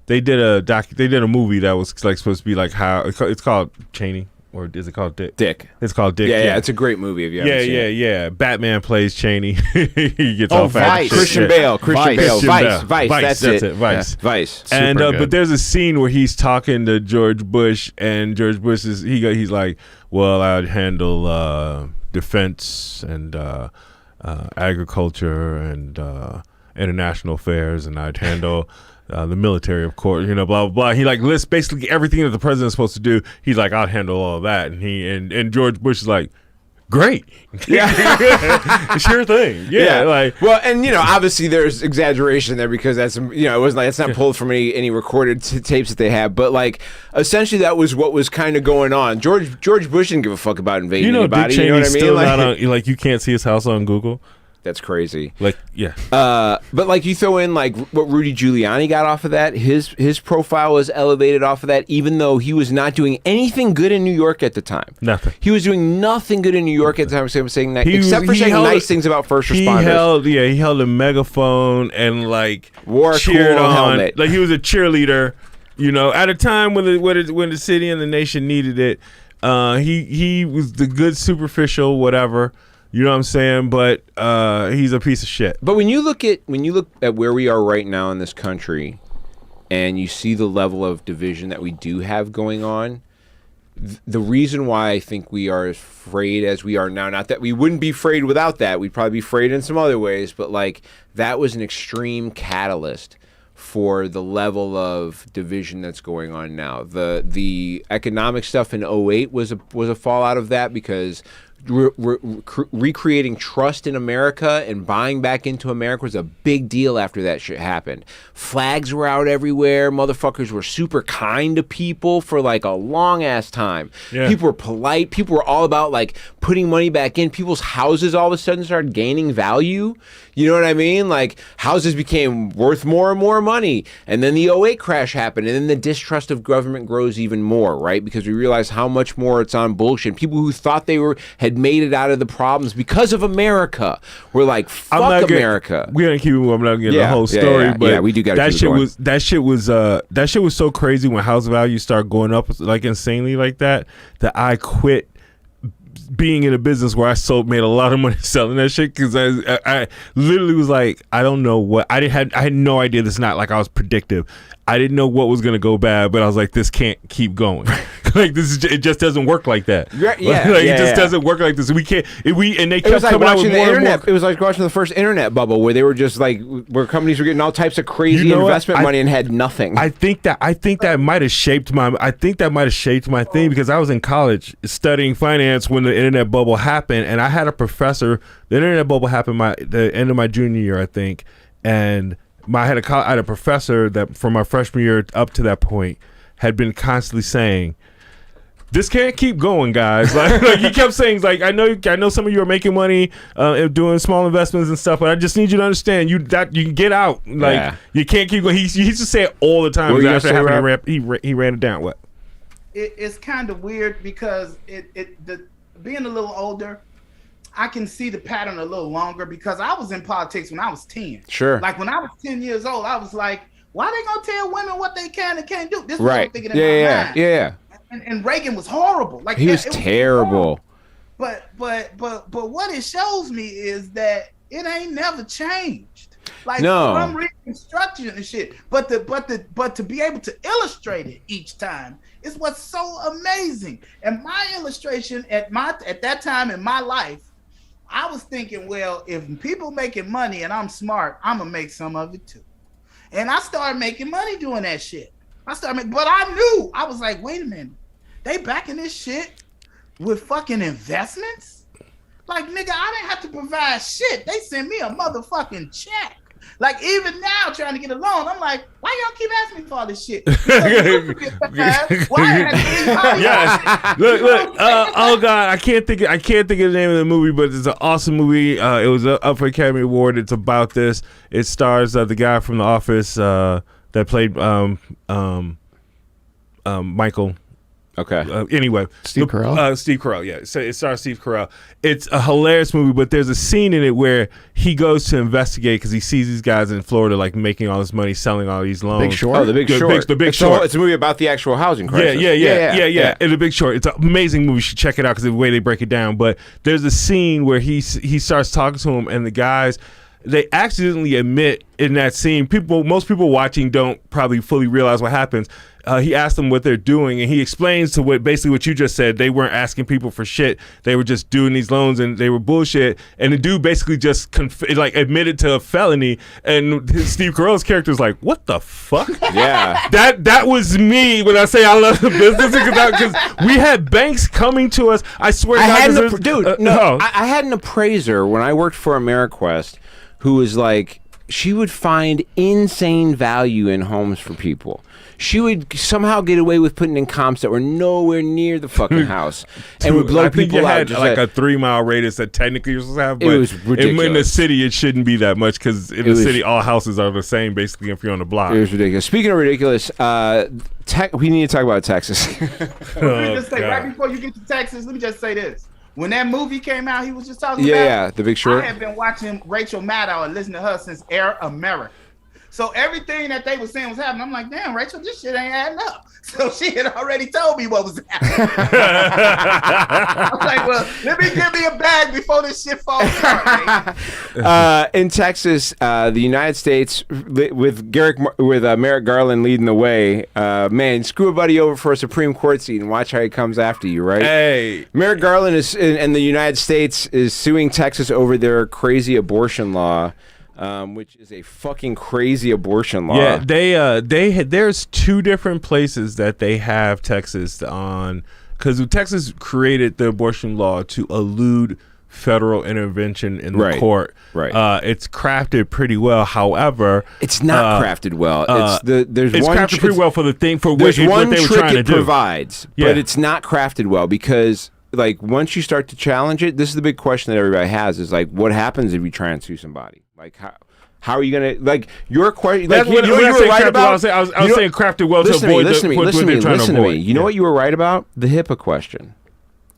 they did a movie that was like supposed to be like how it's called Cheney. Or is it called Dick? Dick. It's called Dick. Yeah. It's a great movie. If you haven't seen it. Yeah. Batman plays Cheney. He gets all Vice. Christian Bale. Vice. That's it. Vice. Yeah. Vice. And but there's a scene where he's talking to George Bush, and George Bush he's like, well, I'd handle defense and agriculture and international affairs, and I'd handle the military, of course, you know, blah, blah, blah. He like lists basically everything that the president's supposed to do. He's like, I'll handle all that. And and George Bush is like, great. Yeah. Sure thing. Yeah. Like, well, and you know, obviously there's exaggeration there because that's, you know, it wasn't like, it's not pulled from any recorded tapes that they have, but like essentially that was what was kind of going on. George Bush didn't give a fuck about invading anybody. Dick you know what I mean? Still not on, like you can't see his house on Google. That's crazy. Like, yeah. But like you throw in like what Rudy Giuliani got off of that, his profile was elevated off of that, even though he was not doing anything good in New York at the time. Nothing. He was doing nothing good in New York at the time, saying that, except for saying nice things about first responders. He held a megaphone and like wore a cheered cool on. helmet. Like he was a cheerleader, you know, at a time when the city and the nation needed it. He was the good superficial whatever. You know what I'm saying? But he's a piece of shit. But when you look at where we are right now in this country, and you see the level of division that we do have going on, the reason why I think we are as afraid as we are now, not that we wouldn't be afraid without that, we'd probably be afraid in some other ways, but like that was an extreme catalyst for the level of division that's going on now. The economic stuff in 2008 was a fallout of that because recreating trust in America and buying back into America was a big deal after that shit happened. Flags were out everywhere. Motherfuckers were super kind to people for like a long ass time. Yeah. People were polite. People were all about like putting money back in. People's houses all of a sudden started gaining value. You know what I mean? Like houses became worth more and more money. And then the 08 crash happened. And then the distrust of government grows even more, right? Because we realize how much more it's on bullshit. People who thought they had made it out of the problems because of America were like, fuck America. We're gonna keep it. I'm not getting the whole story, but we do got that shit was that shit was so crazy when house values started going up like insanely like that I quit being in a business where I made a lot of money selling that shit because I literally was like, I don't know what I had no idea. This is not like I was predictive. I didn't know what was gonna go bad, but I was like, this can't keep going. Like it just doesn't work like that. It just doesn't work like this. We can't. And they kept coming out with more and more. It was like watching the first internet bubble where they were just like where companies were getting all types of crazy investment money and had nothing. I think that might have shaped my thing because I was in college studying finance when the internet bubble happened, and I had a professor. The internet bubble happened the end of my junior year, I think, and I had a professor that from my freshman year up to that point had been constantly saying, this can't keep going, guys. Like he kept saying, like, I know some of you are making money doing small investments and stuff, but I just need you to understand you can get out. Like you can't keep going. He used to say it all the time. He ran it down. What? It's kind of weird because being a little older, I can see the pattern a little longer because I was in politics when I was 10. Sure. Like when I was 10 years old, I was like, why they gonna tell women what they can and can't do? This is right. what I'm thinking in my mind. Yeah. And Reagan was horrible. Like he was terrible. But what it shows me is that it ain't never changed. Like from Reconstruction and shit. But to be able to illustrate it each time is what's so amazing. And my illustration at that time in my life, I was thinking, well, if people making money and I'm smart, I'm gonna make some of it too. And I started making money doing that shit. But I knew, I was like, wait a minute. They backing this shit with fucking investments? Like, nigga, I didn't have to provide shit. They sent me a motherfucking check. Like, even now, trying to get a loan, I'm like, why y'all keep asking me for all this shit? Look. Oh God, I can't think of the name of the movie, but it's an awesome movie. It was up for Academy Award. It's about this. It stars the guy from The Office that played Michael. Okay. Anyway, Steve Carell. Steve Carell, yeah. So it stars Steve Carell. It's a hilarious movie, but there's a scene in it where he goes to investigate because he sees these guys in Florida like making all this money, selling all these loans. Big Short. Oh, The Big Short. The Big Short. It's a movie about the actual housing crisis. Yeah. And The Big Short. It's an amazing movie. You should check it out because of the way they break it down. But there's a scene where he starts talking to him, and the guys. They accidentally admit in that scene. Most people watching don't probably fully realize what happens. He asked them what they're doing, and he explains to basically what you just said. They weren't asking people for shit. They were just doing these loans, and they were bullshit. And the dude basically just admitted to a felony. And Steve Carell's character is like, "What the fuck?" Yeah, that was me when I say I love the business because we had banks coming to us. I swear, I had an appraiser when I worked for AmeriQuest who was like, she would find insane value in homes for people. She would somehow get away with putting in comps that were nowhere near the fucking house, and would blow people out. Just like a 3-mile radius that technically you're supposed to have. But it was ridiculous. In the city, it shouldn't be that much because in the city, all houses are the same basically if you're on the block. It was ridiculous. Speaking of ridiculous, we need to talk about Texas. Let me just say, right before you get to Texas, let me just say this. When that movie came out, he was just talking about. Yeah, The Big Short. I have been watching Rachel Maddow and listening to her since Air America. So everything that they were saying was happening. I'm like, damn, Rachel, this shit ain't adding up. So she had already told me what was happening. I was like, well, let me give me a bag before this shit falls apart. In Texas, the United States, with Merrick Garland leading the way, man, screw a buddy over for a Supreme Court seat and watch how he comes after you, right? Hey. Merrick Garland and the United States is suing Texas over their crazy abortion law. Which is a fucking crazy abortion law. Yeah, there's 2 different places that they have Texas on because Texas created the abortion law to elude federal intervention in the court. Right. It's crafted pretty well. However, it's not crafted well. There's it's one crafted pretty well for the thing for there's what one they were trick trying to it do. provides, but it's not crafted well because like once you start to challenge it, this is the big question that everybody has: is like, what happens if you try and sue somebody? Like how are you gonna like your question? Like you know what you were right about. I was saying crafted well to avoid listen to me. You know what you were right about? The HIPAA question.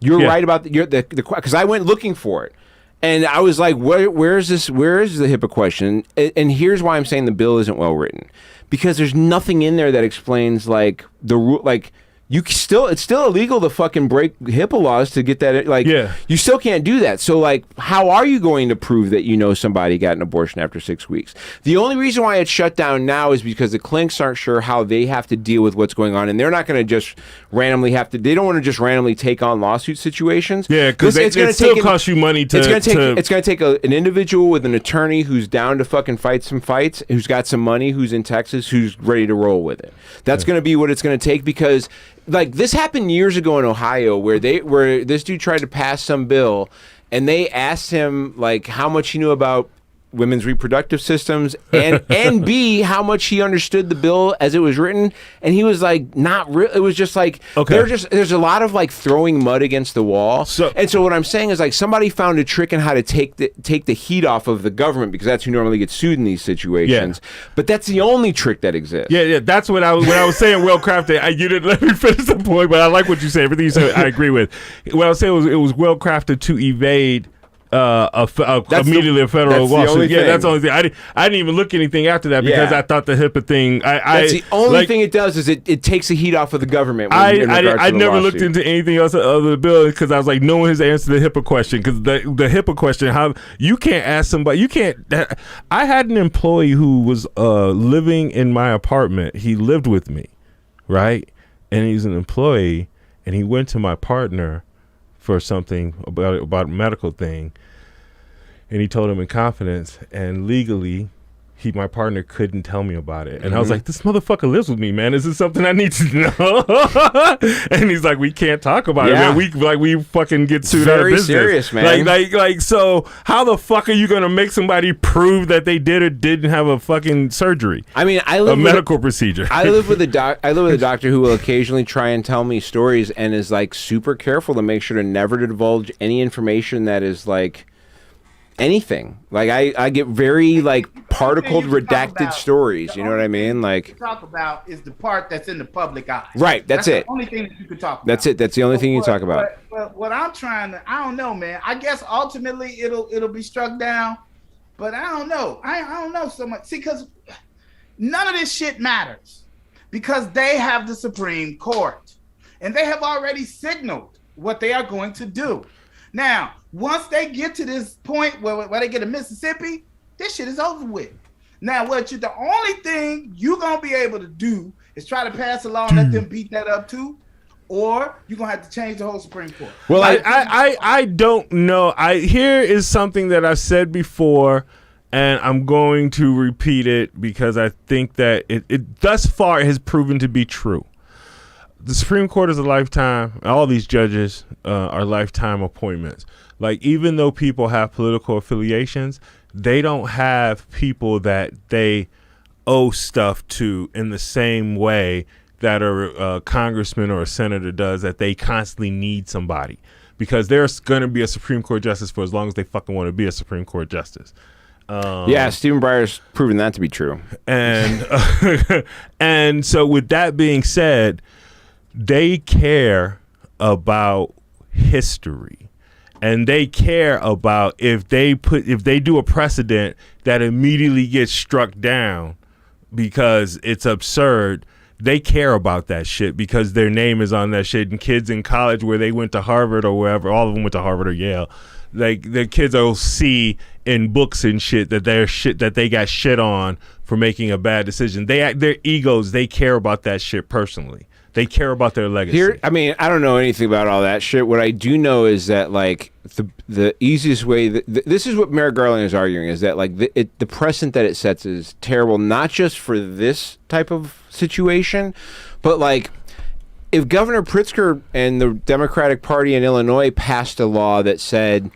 You're right about the because I went looking for it, and I was like, where is this? Where is the HIPAA question? And here's why I'm saying the bill isn't well written, because there's nothing in there that explains like the rule. Like it's still illegal to fucking break HIPAA laws to get that. Like you still can't do that. So like, how are you going to prove that you know somebody got an abortion after 6 weeks? The only reason why it's shut down now is because the clinics aren't sure how they have to deal with what's going on, and they're not going to just randomly have to. They don't want to just randomly take on lawsuit situations. Yeah, because it still costs you money to. It's going to take an individual with an attorney who's down to fucking fight some fights, who's got some money, who's in Texas, who's ready to roll with it. That's going to be what it's going to take because. Like this happened years ago in Ohio where this dude tried to pass some bill and they asked him like how much he knew about women's reproductive systems and B how much he understood the bill as it was written, and he was like not real. It was just like there's a lot of like throwing mud against the wall. So what I'm saying is like somebody found a trick on how to take the heat off of the government because that's who normally gets sued in these situations. But that's the only trick that exists. Yeah, that's what I was saying. Well crafted. You didn't let me finish the point, but I like what you said. Everything you said, I agree with. What I was saying was it was well crafted to evade. Immediately a federal lawsuit. That's the only thing. I didn't even look anything after that because I thought the HIPAA thing. That's the only thing it does is it takes the heat off of the government. I never looked into anything else other than the bill because I was like, no one has answered the HIPAA question because the HIPAA question, how you can't ask somebody, you can't. I had an employee who was living in my apartment. He lived with me, right? And he's an employee, and he went to my partner for something about a medical thing, and he told him in confidence, and legally my partner couldn't tell me about it. And I was like, this motherfucker lives with me, man. Is this something I need to know? And he's like, we can't talk about it, man. We fucking get sued out of business. Very serious, man. Like, so how the fuck are you gonna make somebody prove that they did or didn't have a fucking surgery? I mean, I live a medical procedure. I live with a doctor who will occasionally try and tell me stories and is like super careful to make sure to never divulge any information that is like anything. Like I get very like particled, redacted stories. You know what I mean? Like talk about is the part that's in the public eye. Right. That's it. The only thing that you could talk about. That's it. That's the only thing you talk about. But what I'm trying to, I don't know, man. I guess ultimately it'll be struck down, but I don't know. I don't know so much. See, because none of this shit matters because they have the Supreme Court and they have already signaled what they are going to do. Now, once they get to this point where they get to Mississippi, this shit is over with. Now, the only thing you're going to be able to do is try to pass a law and let them beat that up too, or you're going to have to change the whole Supreme Court. Well, I don't know. Here is something that I've said before, and I'm going to repeat it because I think that it thus far has proven to be true. The Supreme Court is a lifetime. All these judges are lifetime appointments. Like, even though people have political affiliations, they don't have people that they owe stuff to in the same way that a congressman or a senator does, that they constantly need somebody. Because there's going to be a Supreme Court justice for as long as they fucking want to be a Supreme Court justice. Stephen Breyer's proven that to be true. And and so with that being said, they care about history, and they care about if they do a precedent that immediately gets struck down because it's absurd. They care about that shit because their name is on that shit. And kids in college where they went to Harvard or wherever, all of them went to Harvard or Yale, like the kids will see in books and shit that they got shit on for making a bad decision. Their egos, they care about that shit personally. They care about their legacy. I mean, I don't know anything about all that shit. What I do know is that, like, the easiest way, this is what Merrick Garland is arguing, is that, like, the precedent that it sets is terrible, not just for this type of situation, but, like, if Governor Pritzker and the Democratic Party in Illinois passed a law that said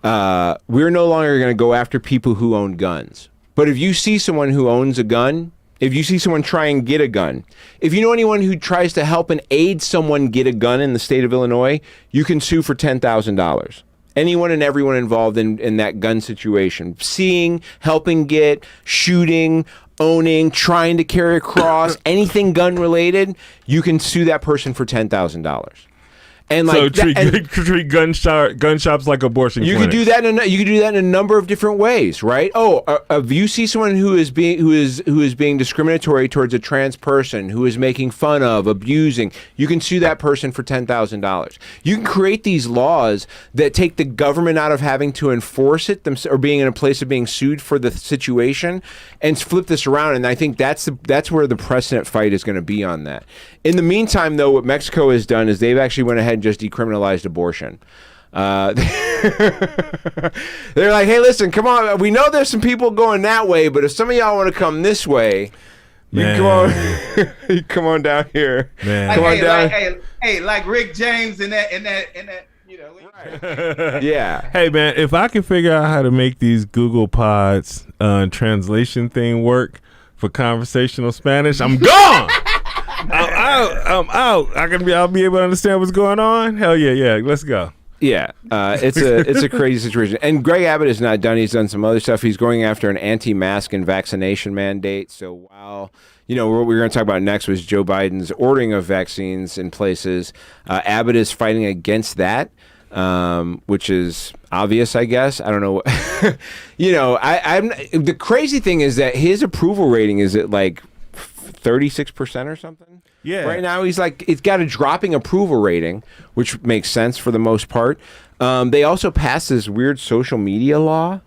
we're no longer going to go after people who own guns, but if you see someone who owns a gun, if you see someone try and get a gun, if you know anyone who tries to help and aid someone get a gun in the state of Illinois, you can sue for $10,000. Anyone and everyone involved in that gun situation, seeing, helping get, shooting, owning, trying to carry across, anything gun related, you can sue that person for $10,000. And like treat gun shops like abortion you clinics. could do that in a number of different ways, right? If you see someone who is being discriminatory towards a trans person, who is making fun of, abusing, you can sue that person for $10,000. You can create these laws that take the government out of having to enforce it or being in a place of being sued for the situation, and flip this around. And I think that's where the precedent fight is going to be on that. In the meantime, though, what Mexico has done is they've actually went ahead and just decriminalized abortion. They're like, hey, listen, come on. We know there's some people going that way, but if some of y'all want to come this way, you come on down here. Man. Come on down. Like Rick James in that, you know. Right. Yeah. Hey, man, if I can figure out how to make these Google Pods translation thing work for conversational Spanish, I'm gone. I'm out. I'll be able to understand what's going on. Hell yeah. Let's go. Yeah, it's a crazy situation. And Greg Abbott is not done. He's done some other stuff. He's going after an anti-mask and vaccination mandate. So while what we're going to talk about next was Joe Biden's ordering of vaccines in places, Abbott is fighting against that, which is obvious, I guess. I don't know. I'm the crazy thing is that his approval rating is at like 36% or something. Yeah. Right now he's got a dropping approval rating, which makes sense for the most part. They also passed this weird social media law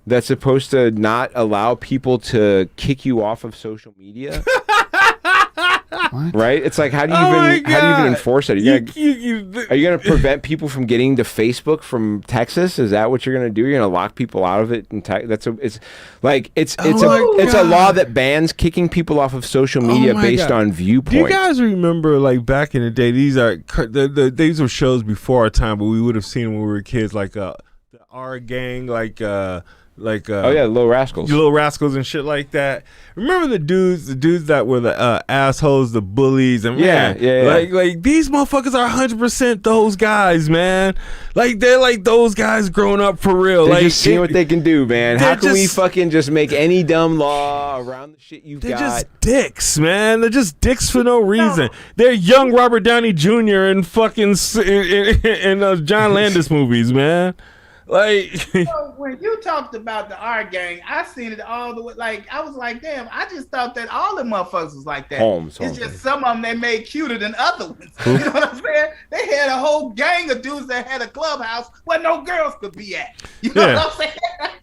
that's supposed to not allow people to kick you off of social media. What? Right? It's like, how do you even enforce it? Are you going to prevent people from getting to Facebook from Texas? Is that what you're going to do? You're going to lock people out of it? It's a law that bans kicking people off of social media based on viewpoints. Do you guys remember, like, back in the day? These were shows before our time, but we would have seen when we were kids, like the R Gang, the Little Rascals and shit like that. Remember the dudes that were the assholes, the bullies, and man, like these motherfuckers are 100% those guys, man. Like they're like those guys growing up for real. They're like just seeing what they can do, man. How can we fucking just make any dumb law around the shit you've got? They're just dicks, man. They're just dicks for no reason. They're young Robert Downey Jr. in fucking in John Landis movies, man. Like, so when you talked about the R Gang, I seen it all the way. Like, I was like, damn, I just thought that all the motherfuckers was like that. It's just some of them they made cuter than other ones. You know what I'm saying? They had a whole gang of dudes that had a clubhouse where no girls could be at. You know what I'm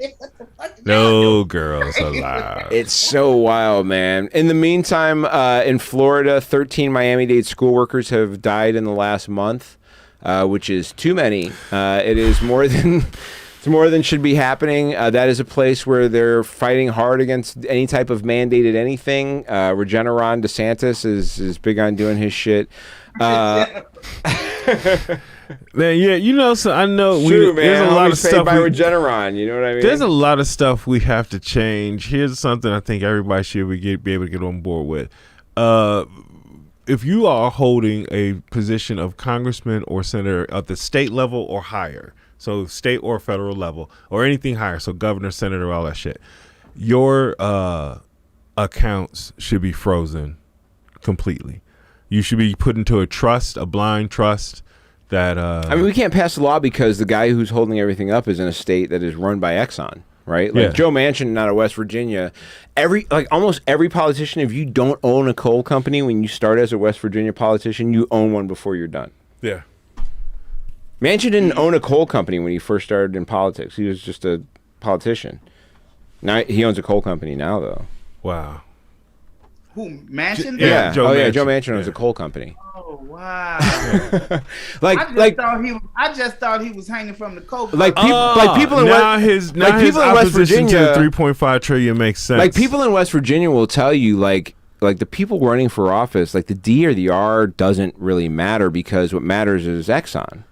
saying? No girls allowed. It's so wild, man. In the meantime, in Florida, 13 Miami-Dade school workers have died in the last month. Which is too many. It is more than should be happening. That is a place where they're fighting hard against any type of mandated anything. Regeneron DeSantis is big on doing his shit. Man, so I know there's a lot of stuff by Regeneron. You know what I mean? There's a lot of stuff we have to change. Here's something I think everybody should be able to get on board with. If you are holding a position of congressman or senator at the state level or higher, so state or federal level or anything higher, so governor, senator, all that shit, your accounts should be frozen completely. You should be put into a trust, a blind trust that... I mean, we can't pass a law because the guy who's holding everything up is in a state that is run by Exxon. Right, like Joe Manchin out of West Virginia. Almost every politician, if you don't own a coal company when you start as a West Virginia politician, you own one before you're done. Yeah, Manchin didn't own a coal company when he first started in politics. He was just a politician. Now he owns a coal company now, though. Wow. Who, Manchin? Yeah. Joe Manchin owns a coal company. Oh wow! I just thought he was hanging from the coke. People in West Virginia, to 3.5 trillion makes sense. Like people in West Virginia will tell you, like like the people running for office, like the D or the R doesn't really matter because what matters is Exxon.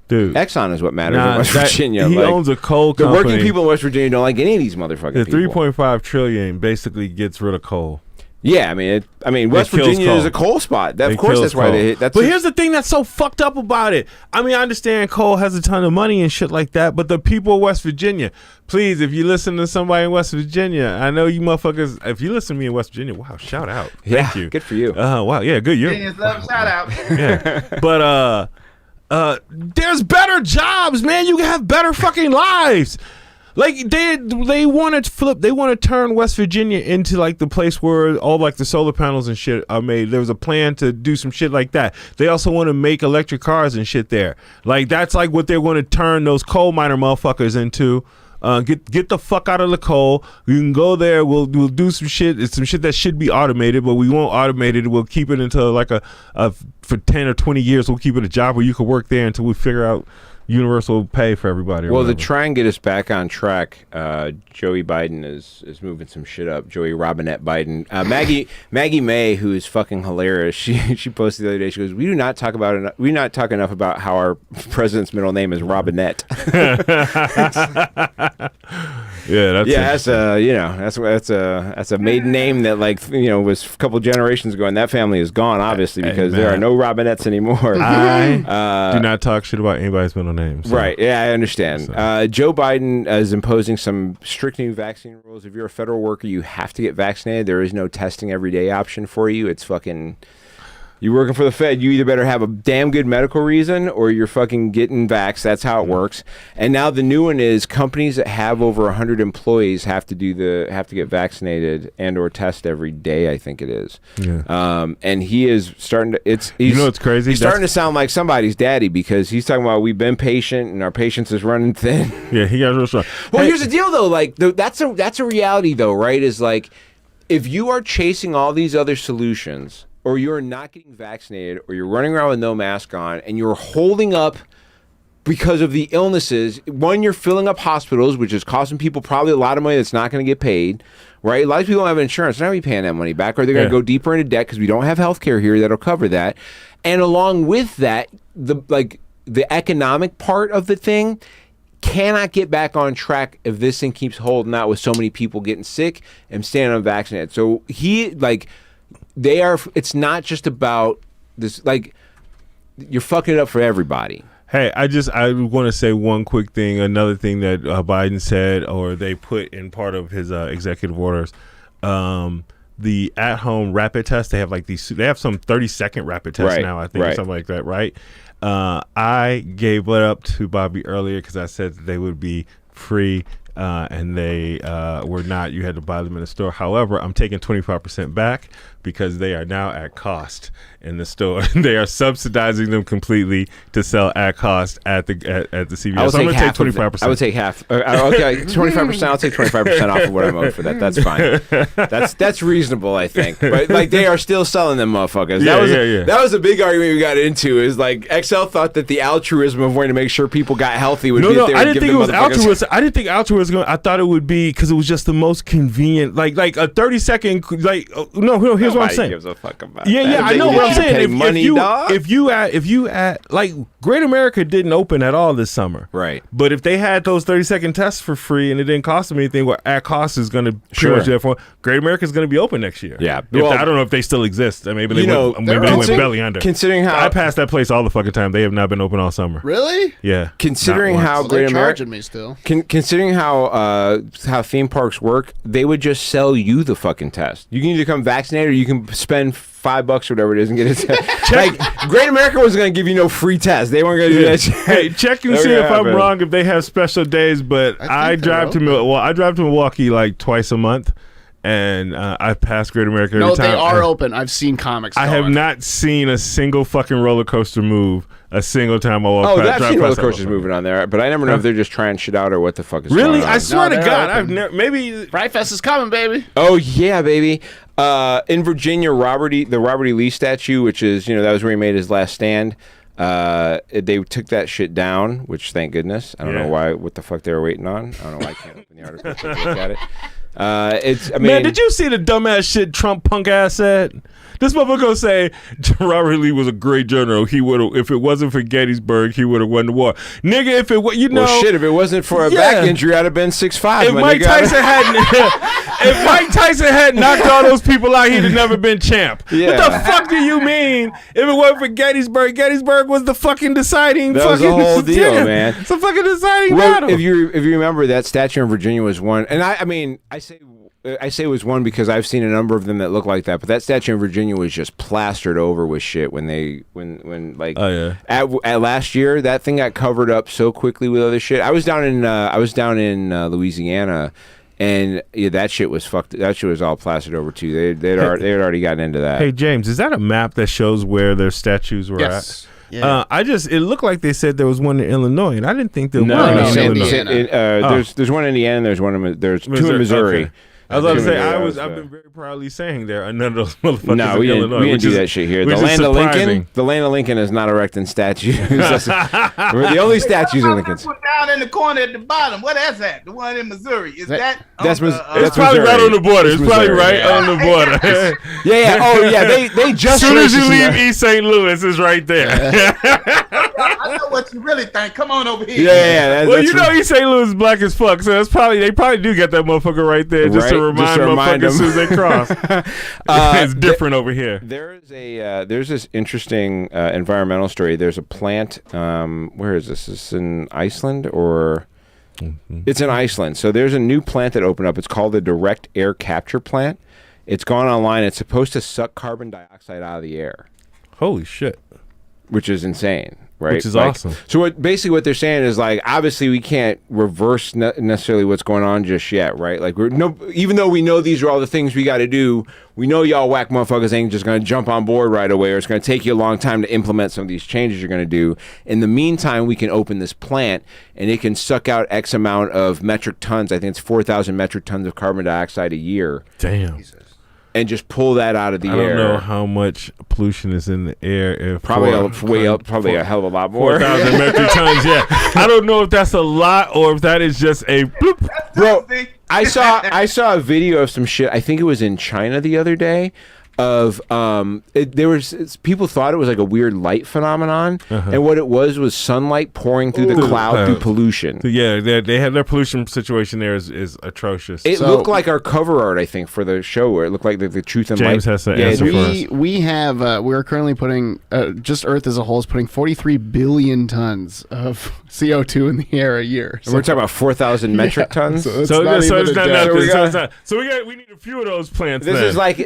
Dude, Exxon is what matters in West Virginia. He owns a coal company. The working people in West Virginia don't like any of these motherfucking people. The $3.5 trillion basically gets rid of coal. Yeah, I mean, West Virginia is a coal spot. Of course, that's why they. But here's the thing that's so fucked up about it. I mean, I understand coal has a ton of money and shit like that, but the people of West Virginia, please, if you listen to somebody in West Virginia, I know you motherfuckers. If you listen to me in West Virginia, wow, shout out. Thank you. Good for you. Wow, yeah, good. Shout out. Yeah, but there's better jobs, man. You can have better fucking lives. Like they want to flip. They want to turn West Virginia into like the place where all like the solar panels and shit are made. There was a plan to do some shit like that. They also want to make electric cars and shit there. Like that's like what they're going to turn those coal miner motherfuckers into. Get the fuck out of the coal. You can go there. We'll do some shit. It's some shit that should be automated, but we won't automate it. We'll keep it until like for 10 or 20 years. We'll keep it a job where you can work there until we figure out universal pay for everybody. Well, to try and get us back on track, Joey Biden is moving some shit up. Joey Robinette Biden. Maggie May, who is fucking hilarious. She posted the other day. She goes, "We do not talk enough about how our president's middle name is Robinette." That's a maiden name that was a couple generations ago, and that family is gone obviously because there are no Robinettes anymore. I do not talk shit about anybody's middle name. So. Right? Yeah, I understand. So. Joe Biden is imposing some strict new vaccine rules. If you're a federal worker, you have to get vaccinated. There is no testing every day option for you. It's fucking. You're working for the Fed, you either better have a damn good medical reason or you're fucking getting vaxxed. That's how it works. And now the new one is companies that have over 100 employees have to get vaccinated and or test every day, I think it is. Yeah. And he is starting to it's crazy? He's starting to sound like somebody's daddy because he's talking about we've been patient and our patience is running thin. Yeah, he got real strong. Well, here's the deal though, like that's a reality though, right? Is like if you are chasing all these other solutions or you're not getting vaccinated, or you're running around with no mask on, and you're holding up because of the illnesses, one, you're filling up hospitals, which is costing people probably a lot of money that's not going to get paid, right? A lot of people don't have insurance. They're not going to be paying that money back, or they're going to go deeper into debt because we don't have health care here that'll cover that. And along with that, the economic part of the thing cannot get back on track if this thing keeps holding out with so many people getting sick and staying unvaccinated. So it's not just about this, like, you're fucking it up for everybody. Hey, I want to say one quick thing. Another thing that Biden said, or they put in part of his executive orders, the at-home rapid test. They have they have some 30-second rapid tests now, I think, or something like that, right? I gave it up to Bobby earlier because I said that they would be free. And they were not. You had to buy them in the store. However, I'm taking 25% back because they are now at cost in the store. They are subsidizing them completely to sell at cost at the CVS. So I'm going to take 25%. I would take half. Okay, 25%. I'll take 25% off of what I'm owed for that. That's fine. That's reasonable, I think. But they are still selling them motherfuckers. That was a big argument we got into. Is like XL thought that the altruism of wanting to make sure people got healthy would be if they would I didn't give think them it was altruism. I didn't think altruism. I thought it would be because it was just the most convincient, like a 30-second. Here's what I'm saying. Gives a fuck about that. I know what I'm saying. If you at like Great America didn't open at all this summer, right? But if they had those 30-second tests for free and it didn't cost them anything, well, at cost is going to pretty much do that for Great America is going to be open next year. Yeah, I don't know if they still exist. Maybe they went belly under. Considering how I pass that place all the fucking time, they have not been open all summer. Really? Yeah. Considering how Great America charging me still. Considering how theme parks work, they would just sell you the fucking test. You can either come vaccinated or you can spend $5 or whatever it is and get a test. Like Great America was going to give you no free test. They weren't going to do that shit. Hey, check and see if I'm wrong if they have special days. But I drive to Milwaukee like twice a month. And I pass Great America every time. No, they are open. I've seen comics. I have not seen a single fucking roller coaster move a single time I walk past. Oh, I've seen roller coasters moving on there, but I never know if they're just trying shit out or what the fuck is really? going on. I swear to God, I've never. Maybe Fright Fest is coming, baby. Oh yeah, baby. In Virginia, the Robert E. Lee statue, which is that was where he made his last stand. They took that shit down, which thank goodness. I don't know what the fuck they were waiting on. I don't know why I can't open the article to look at it. It's. I mean, Man, did you see the dumbass shit Trump punk ass said? This motherfucker gonna say Robert Lee was a great general. He would have, if it wasn't for Gettysburg, he would have won the war. Nigga, if it was, you know, well, shit. If it wasn't for a back injury, I'd have been 6'5". If Mike Tyson if Mike Tyson had knocked all those people out, he'd have never been champ. Yeah. What the fuck do you mean? If it wasn't for Gettysburg was the fucking deciding. That was the whole deal, man. It's a fucking deciding well, battle. if you remember, that statue in Virginia was one, and I mean, I say it was one because I've seen a number of them that look like that, but that statue in Virginia was just plastered over with shit when like at last year, that thing got covered up so quickly with other shit. I was down in Louisiana, and that shit was fucked. That shit was all plastered over too. They had already gotten into that. Hey James, is that a map that shows where their statues were at? Yeah. It looked like they said there was one in Illinois, and I didn't think there was No, one in Indiana. There's one in Indiana. There's two in Missouri. Okay. I was about to say I've been very proudly saying there are none of those motherfuckers No, in we Illinois. didn't do that shit here. The land of Lincoln. The land of Lincoln is not erecting statues. We're the only statues in Lincoln. Down in the corner at the bottom. What is that? The one in Missouri. Is that? That's It's probably Missouri. right on the border. It's probably Missouri. right on the border. Yeah. Oh yeah. They just. As soon as you leave East St. Louis, it's right there. I know what you really think. Come on over here. Yeah. Well, you know East St. Louis is black as fuck, so that's they probably do get that motherfucker right there just to remind motherfuckers as soon as they cross. It's different over here. There's this interesting environmental story. There's a plant. Where is this? Is this in Iceland or? It's in Iceland. So there's a new plant that opened up. It's called the direct air capture plant. It's gone online. It's supposed to suck carbon dioxide out of the air. Holy shit. Which is insane, right? Which is awesome. So what they're saying is like, obviously we can't reverse necessarily what's going on just yet, right? Like even though we know these are all the things we got to do, we know y'all whack motherfuckers ain't just going to jump on board right away, or it's going to take you a long time to implement some of these changes you're going to do. In the meantime, we can open this plant and it can suck out X amount of metric tons. I think it's 4,000 metric tons of carbon dioxide a year. Damn. And just pull that out of the air. I don't know how much pollution is in the air. If probably a hell of a lot more. 4,000 metric tons, yeah. I don't know if that's a lot or if that is just a bloop. Bro, I saw a video of some shit. I think it was in China the other day. Of people thought it was like a weird light phenomenon, and what it was sunlight pouring through the cloud through pollution. Yeah, they had their pollution situation there is atrocious. It looked like our cover art, I think, for the show, where it looked like the truth and James light. has to answer for us. We're currently putting just Earth as a whole is putting 43 billion tons of CO2 in the air a year. And we're talking about 4,000 metric tons. So it's not nothing. So we need a few of those plants. This is like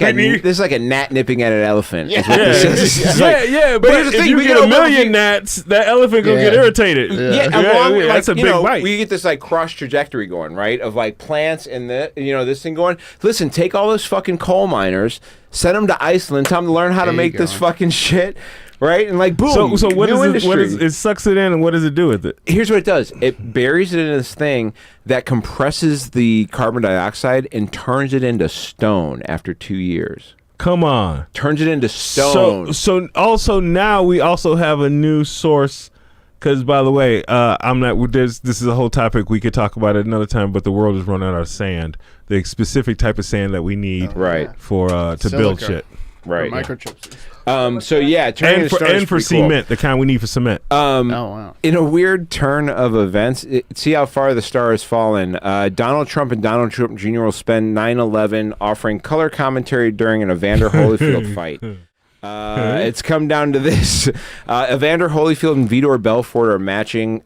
a gnat nipping at an elephant. Yeah, but but here's the if thing: you get a million gnats, that elephant gonna get irritated. That's a big bite. We get this like cross trajectory going, right? Of like plants and this thing going. Listen, take all those fucking coal miners, send them to Iceland, tell them to learn how to make this fucking shit. Right? And like, boom. So what is it? It sucks it in, and what does it do with it? Here's what it does. It buries it in this thing that compresses the carbon dioxide and turns it into stone after 2 years. Come on. Turns it into stone. So also now we also have a new source. Because, by the way, this is a whole topic we could talk about at another time, but the world is running out of sand. The specific type of sand that we need for to build shit. Right. Microchips. And for cement, the kind we need for cement. In a weird turn of events, see how far the star has fallen. Donald Trump and Donald Trump Jr. will spend 9/11 offering color commentary during an Evander Holyfield fight. It's come down to this: Evander Holyfield and Vitor Belfort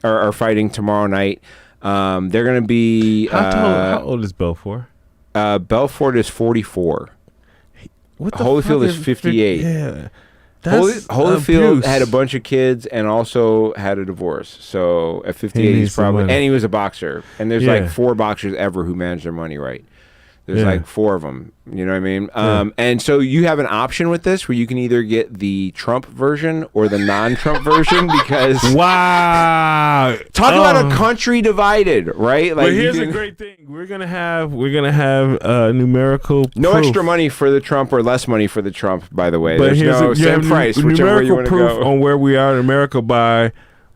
are fighting tomorrow night. They're going to be. How old is Belfort? Belfort is 44. Holyfield is 58. Yeah. Holyfield had a bunch of kids and also had a divorce. So at 58, he's probably, and he was a boxer. And there's like 4 boxers ever who manage their money right. There's like 4 of them. You know what I mean? And so you have an option with this where you can either get the Trump version or the non-Trump version because talk about a country divided, right? Like, but here's a great thing: we're gonna have numerical no proof. extra money for the Trump or less money for the Trump. By the way, but there's no same price, whichever way you want to go on where we are in America by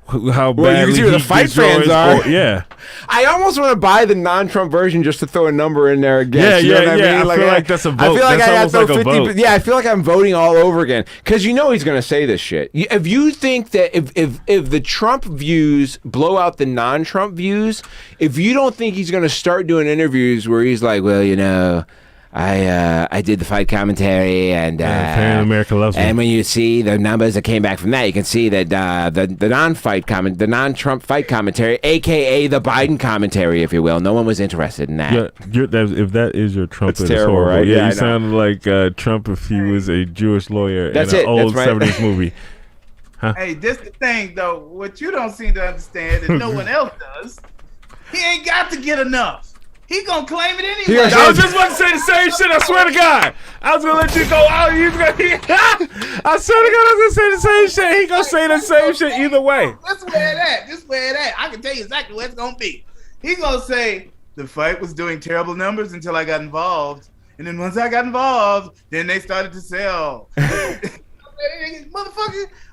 how Well, you can badly see where the he fight fans destroys- are. Yeah. I almost want to buy the non-Trump version just to throw a number in there again. Yeah, You know yeah, what yeah. I mean? I feel like that's a vote. I feel like That's I got almost to like throw a 50. vote. Yeah, I feel like I'm voting all over again because you know he's going to say this shit. If you think that if the Trump views blow out the non-Trump views, if you don't think he's going to start doing interviews where he's like, well, you know, I did the fight commentary and apparently America loves me. and when you see the numbers that came back from that, you can see that the non-Trump fight commentary, aka the Biden commentary, if you will, no one was interested in that. If that is your Trump, That's it's terrible, horrible. right? Yeah, Yeah, I you know. sounded like Trump if he was a Jewish lawyer That's in it. an old That's right. 70s movie. Hey, this the thing though. What you don't seem to understand, and no one else does, he ain't got to get enough. He gonna claim it anyway. gonna I was just about to say the same shit. I swear to God, I was gonna let you go out. I swear to God, I was gonna say the same shit. He gonna say the same shit either way. That's where it at. This where it at. I can tell you exactly where it's gonna be. He gonna say the fight was doing terrible numbers until I got involved, and then once I got involved, then they started to sell. Motherfucker,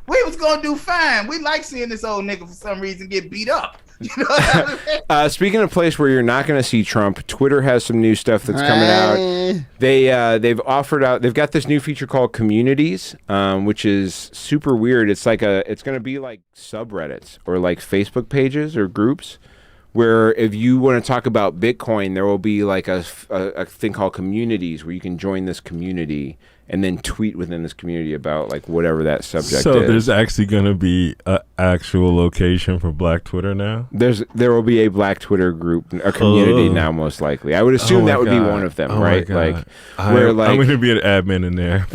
we was gonna do fine. We like seeing this old nigga for some reason get beat up. You know what I mean? Speaking of a place where you're not going to see Trump, Twitter has some new stuff that's coming out. They've offered out. They've got this new feature called Communities, which is super weird. It's like it's going to be like subreddits or like Facebook pages or groups, where if you want to talk about Bitcoin, there will be like a thing called Communities where you can join this community and then tweet within this community about like whatever that subject So is. there's actually gonna be an actual location for Black Twitter now. There will be a Black Twitter group, a community now, most likely. I would assume that would be one of them, right? Like, where I'm gonna be an admin in there.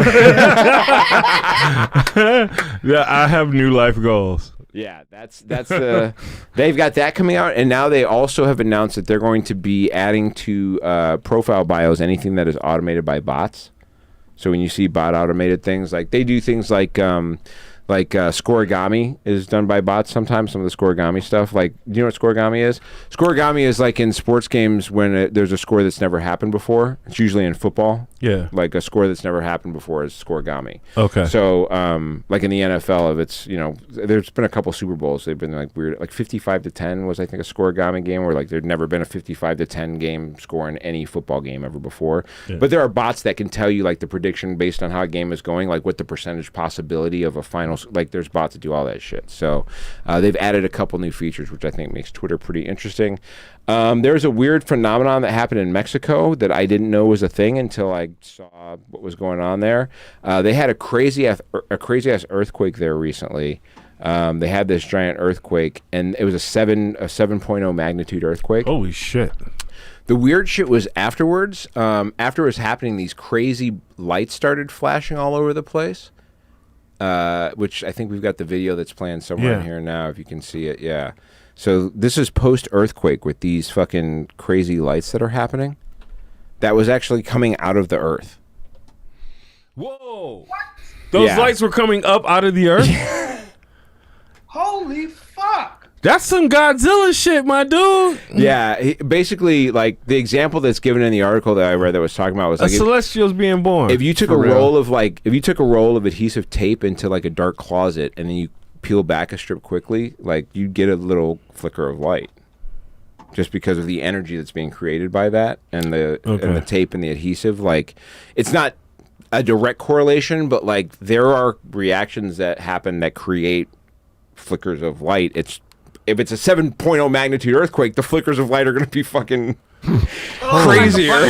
Yeah, I have new life goals. yeah, that's they've got that coming out, and now they also have announced that they're going to be adding to profile bios anything that is automated by bots. So when you see bot automated things, like they do things like scoregami is done by bots sometimes, some of the scoregami stuff. Like, do you know what scoregami is? Scoregami is like in sports games when there's a score that's never happened before. It's usually in football. Yeah. Like a score that's never happened before is scoregami. Okay. So, like in the NFL, if it's, there's been a couple Super Bowls. They've been like weird, like 55-10 was, I think, a scoregami game where like there'd never been a 55-10 game score in any football game ever before. Yeah. But there are bots that can tell you like the prediction based on how a game is going, like what the percentage possibility of a final, like there's bots that do all that shit. So they've added a couple new features, which I think makes Twitter pretty interesting. There's a weird phenomenon that happened in Mexico that I didn't know was a thing until I saw what was going on there. They had a crazy ass earthquake there recently. They had this giant earthquake, and it was a 7.0 magnitude earthquake. Holy shit. The weird shit was afterwards. After it was happening, these crazy lights started flashing all over the place. Which I think we've got the video that's playing somewhere in here now, if you can see it. Yeah. So this is post-earthquake with these fucking crazy lights that are happening. That was actually coming out of the earth. Whoa. What? Those lights were coming up out of the earth? Holy fuck. That's some Godzilla shit, my dude. Yeah, basically, like the example that's given in the article that I read that was talking about was like Celestial's being born. If you took a roll of adhesive tape into like a dark closet and then you peel back a strip quickly, like you'd get a little flicker of light, just because of the energy that's being created by that and the tape and the adhesive. Like, it's not a direct correlation, but like there are reactions that happen that create flickers of light. If it's a 7.0 magnitude earthquake, the flickers of light are going to be fucking crazier.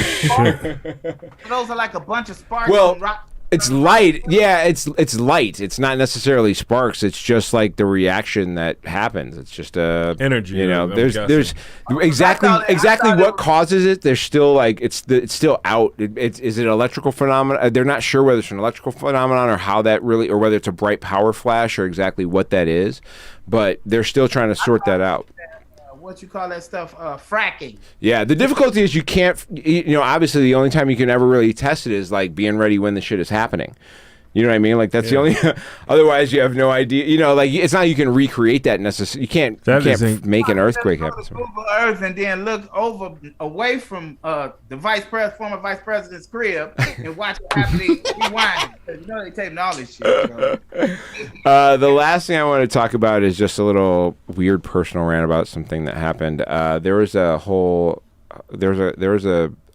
Those are like a bunch of sparks. Well, and rock. it's light. Yeah, it's light. It's not necessarily sparks. It's just like the reaction that happens. It's just energy. There's exactly what causes it. There's still like it's still out. Is it electrical phenomenon? They're not sure whether it's an electrical phenomenon or how that really, or whether it's a bright power flash or exactly what that is. But they're still trying to sort that out. What you call that stuff? Fracking. Yeah, the difficulty is you can't, obviously the only time you can ever really test it is like being ready when the shit is happening. You know what I mean? Like that's the only. Otherwise, you have no idea. You know, like it's not you can recreate that necessarily. You can't make an earthquake happen. Google Earth and then look away from the former vice president's crib and watch it happening. Rewind. You know they taping all this shit. The last thing I want to talk about is just a little weird personal rant about something that happened. There was a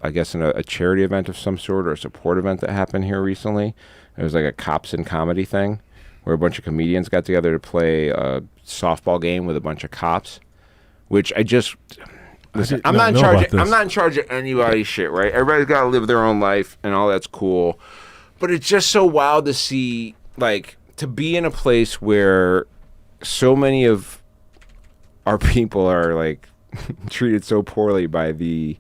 I guess a charity event of some sort or a support event that happened here recently. It was like a cops and comedy thing where a bunch of comedians got together to play a softball game with a bunch of cops, which I'm not in charge of anybody's shit, right? Everybody's got to live their own life and all that's cool. But it's just so wild to see, like, to be in a place where so many of our people are, like, treated so poorly by the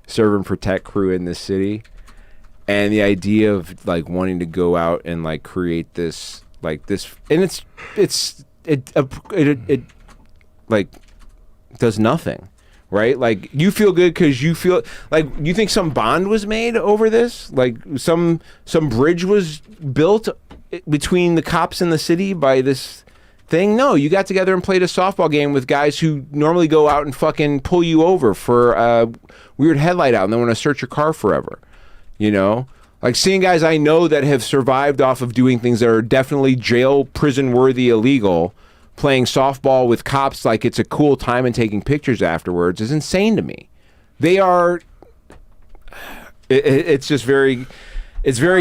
serve and protect crew in this city. And the idea of like wanting to go out and like create this, and it like does nothing, right? Like you feel good because you feel like you think some bond was made over this, like some bridge was built between the cops and the city by this thing. No, you got together and played a softball game with guys who normally go out and fucking pull you over for a weird headlight out and they want to search your car forever. You know, like seeing guys I know that have survived off of doing things that are definitely jail, prison worthy, illegal, playing softball with cops like it's a cool time and taking pictures afterwards is insane to me. They are. It's just very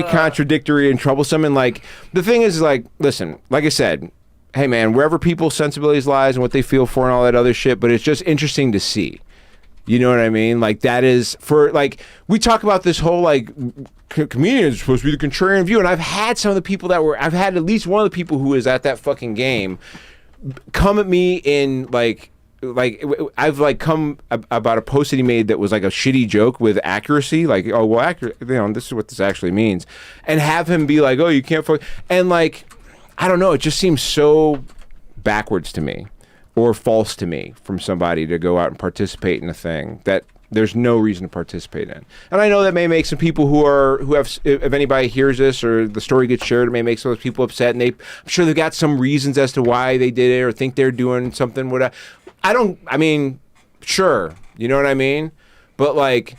contradictory and troublesome. And like the thing is, like, listen, like I said, hey man, wherever people's sensibilities lies and what they feel for and all that other shit, but it's just interesting to see. You know what I mean? Like that is for like we talk about this whole like comedians are supposed to be the contrarian view, and I've had some of the people I've had at least one of the people who was at that fucking game come at me in like I've like come about a post that he made that was like a shitty joke with accuracy, like oh well, this is what this actually means, and have him be like oh you can't and like I don't know, it just seems so backwards to me. Or false to me from somebody to go out and participate in a thing that there's no reason to participate in. And I know that may make some people who have, if anybody hears this or the story gets shared, it may make some of those people upset, and I'm sure they've got some reasons as to why they did it or think they're doing something. I mean, sure, you know what I mean? But like,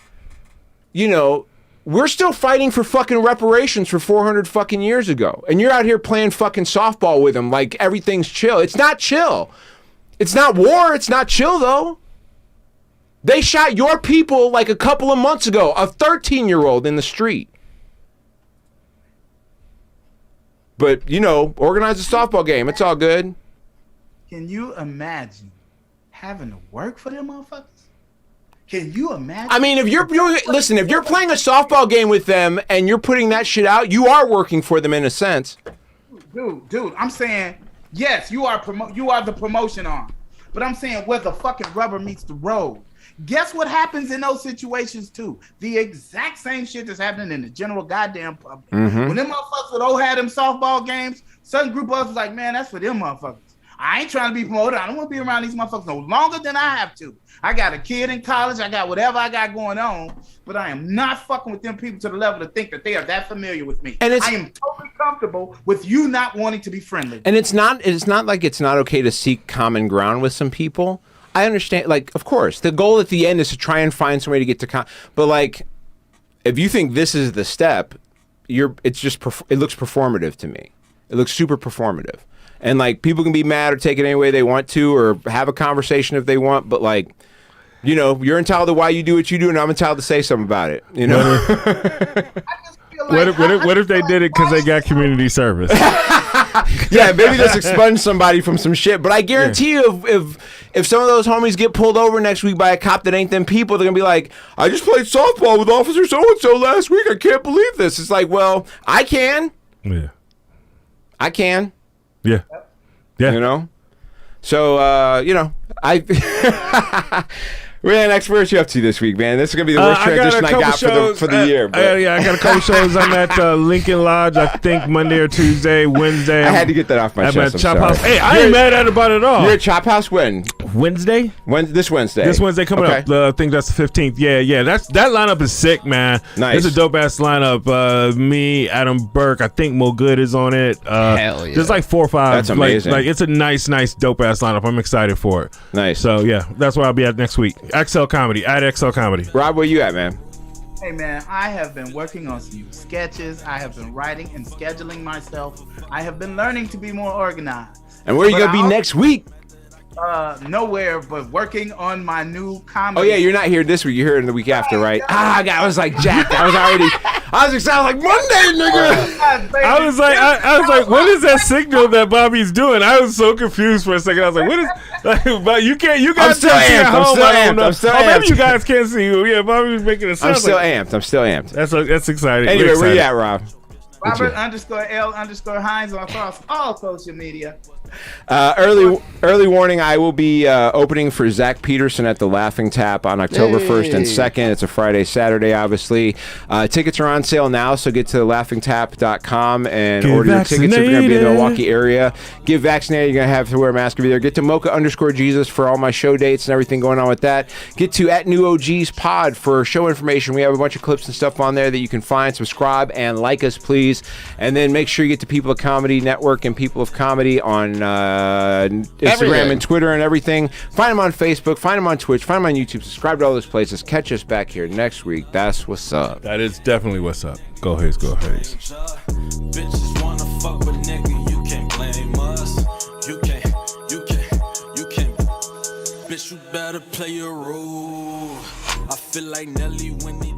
you know, we're still fighting for fucking reparations for 400 fucking years ago. And you're out here playing fucking softball with them like everything's chill. It's not chill. It's not war. It's not chill, though. They shot your people like a couple of months ago, a 13-year-old in the street. But, you know, organize a softball game. It's all good. Can you imagine having to work for them motherfuckers? Can you imagine? I mean, if you're playing a softball game with them and you're putting that shit out, you are working for them in a sense. Dude, I'm saying... Yes, you are the promotion arm. But I'm saying where the fucking rubber meets the road. Guess what happens in those situations too? The exact same shit that's happening in the general goddamn public. Mm-hmm. When them motherfuckers with had them softball games, certain group of us was like, man, that's for them motherfuckers. I ain't trying to be promoted. I don't want to be around these motherfuckers no longer than I have to. I got a kid in college. I got whatever I got going on, but I am not fucking with them people to the level to think that they are that familiar with me. And I am totally comfortable with you not wanting to be friendly. And it's not like it's not okay to seek common ground with some people. I understand, like, of course, the goal at the end is to try and find some way to get to but like, if you think this is the step, it looks performative to me. It looks super performative. And like people can be mad or take it any way they want to or have a conversation if they want, but like, you know, you're entitled to why you do what you do, and I'm entitled to say something about it. You know. What if they did it because they got community service? Yeah, maybe just expunge somebody from some shit. But I guarantee you, if some of those homies get pulled over next week by a cop that ain't them people, they're gonna be like, I just played softball with Officer so and so last week. I can't believe this. It's like, well, I can. Yeah. I can. Yeah. Yeah. You know? So, you know, Man, X, what you up to this week, man? This is going to be the worst transition I got for the year. I got a couple shows. I'm at Lincoln Lodge, I think Monday or Tuesday, Wednesday. I had to get that off my chest. Chop House. Hey, I ain't mad at it about it at all. You're at Chop House when? Wednesday. This Wednesday. This Wednesday coming Okay. up. I think that's the 15th. Yeah. That lineup is sick, man. Nice. It's a dope ass lineup. Me, Adam Burke. I think Mo Good is on it. Hell yeah. There's like 4 or 5. That's amazing. Like it's a nice, dope ass lineup. I'm excited for it. Nice. So yeah, that's where I'll be at next week. XL Comedy at XL Comedy. Rob, where you at, man? Hey man, I have been working on some new sketches. I have been writing and scheduling myself. I have been learning to be more organized. And where are you But gonna be I'll- next week? Nowhere, but working on my new Oh comedy. yeah, you're not here this week. You're here in the week after, right? I was like jacked. I was excited, like Monday, nigga. I was like, what is that signal that Bobby's doing? I was so confused for a second. I was like, what is? But you guys I'm still can't see at amped. I'm home. still I don't amped. know. I'm still Oh, maybe amped. you guys can't see you. Yeah, Bobby was making a sound. I'm still like, amped. That's exciting. Anyway, We're where you excited. at, Rob? Robert_L_Hines across all social media. Early warning, I will be opening for Zach Peterson at the Laughing Tap on October 1st and 2nd. It's a Friday, Saturday, obviously. Tickets are on sale now, so get to laughingtap.com and Get order your tickets if you're going to be in the vaccinated. Milwaukee area. Get vaccinated. You're going to have to wear a mask if you're there. Get to Mocha_Jesus for all my show dates and everything going on with that. Get to @NewOGsPod for show information. We have a bunch of clips and stuff on there that you can find. Subscribe and like us, please. And then make sure you get to People of Comedy Network and People of Comedy on Instagram Everything. and Twitter and everything. Find them on Facebook. Find them on Twitch. Find them on YouTube. Subscribe to all those places. Catch us back here next week. That's what's up. That is definitely what's up. Go Hayes. Bitches wanna fuck with nigga, you can't blame us. You can't. Bitch, you better play your role. I feel like Nelly when the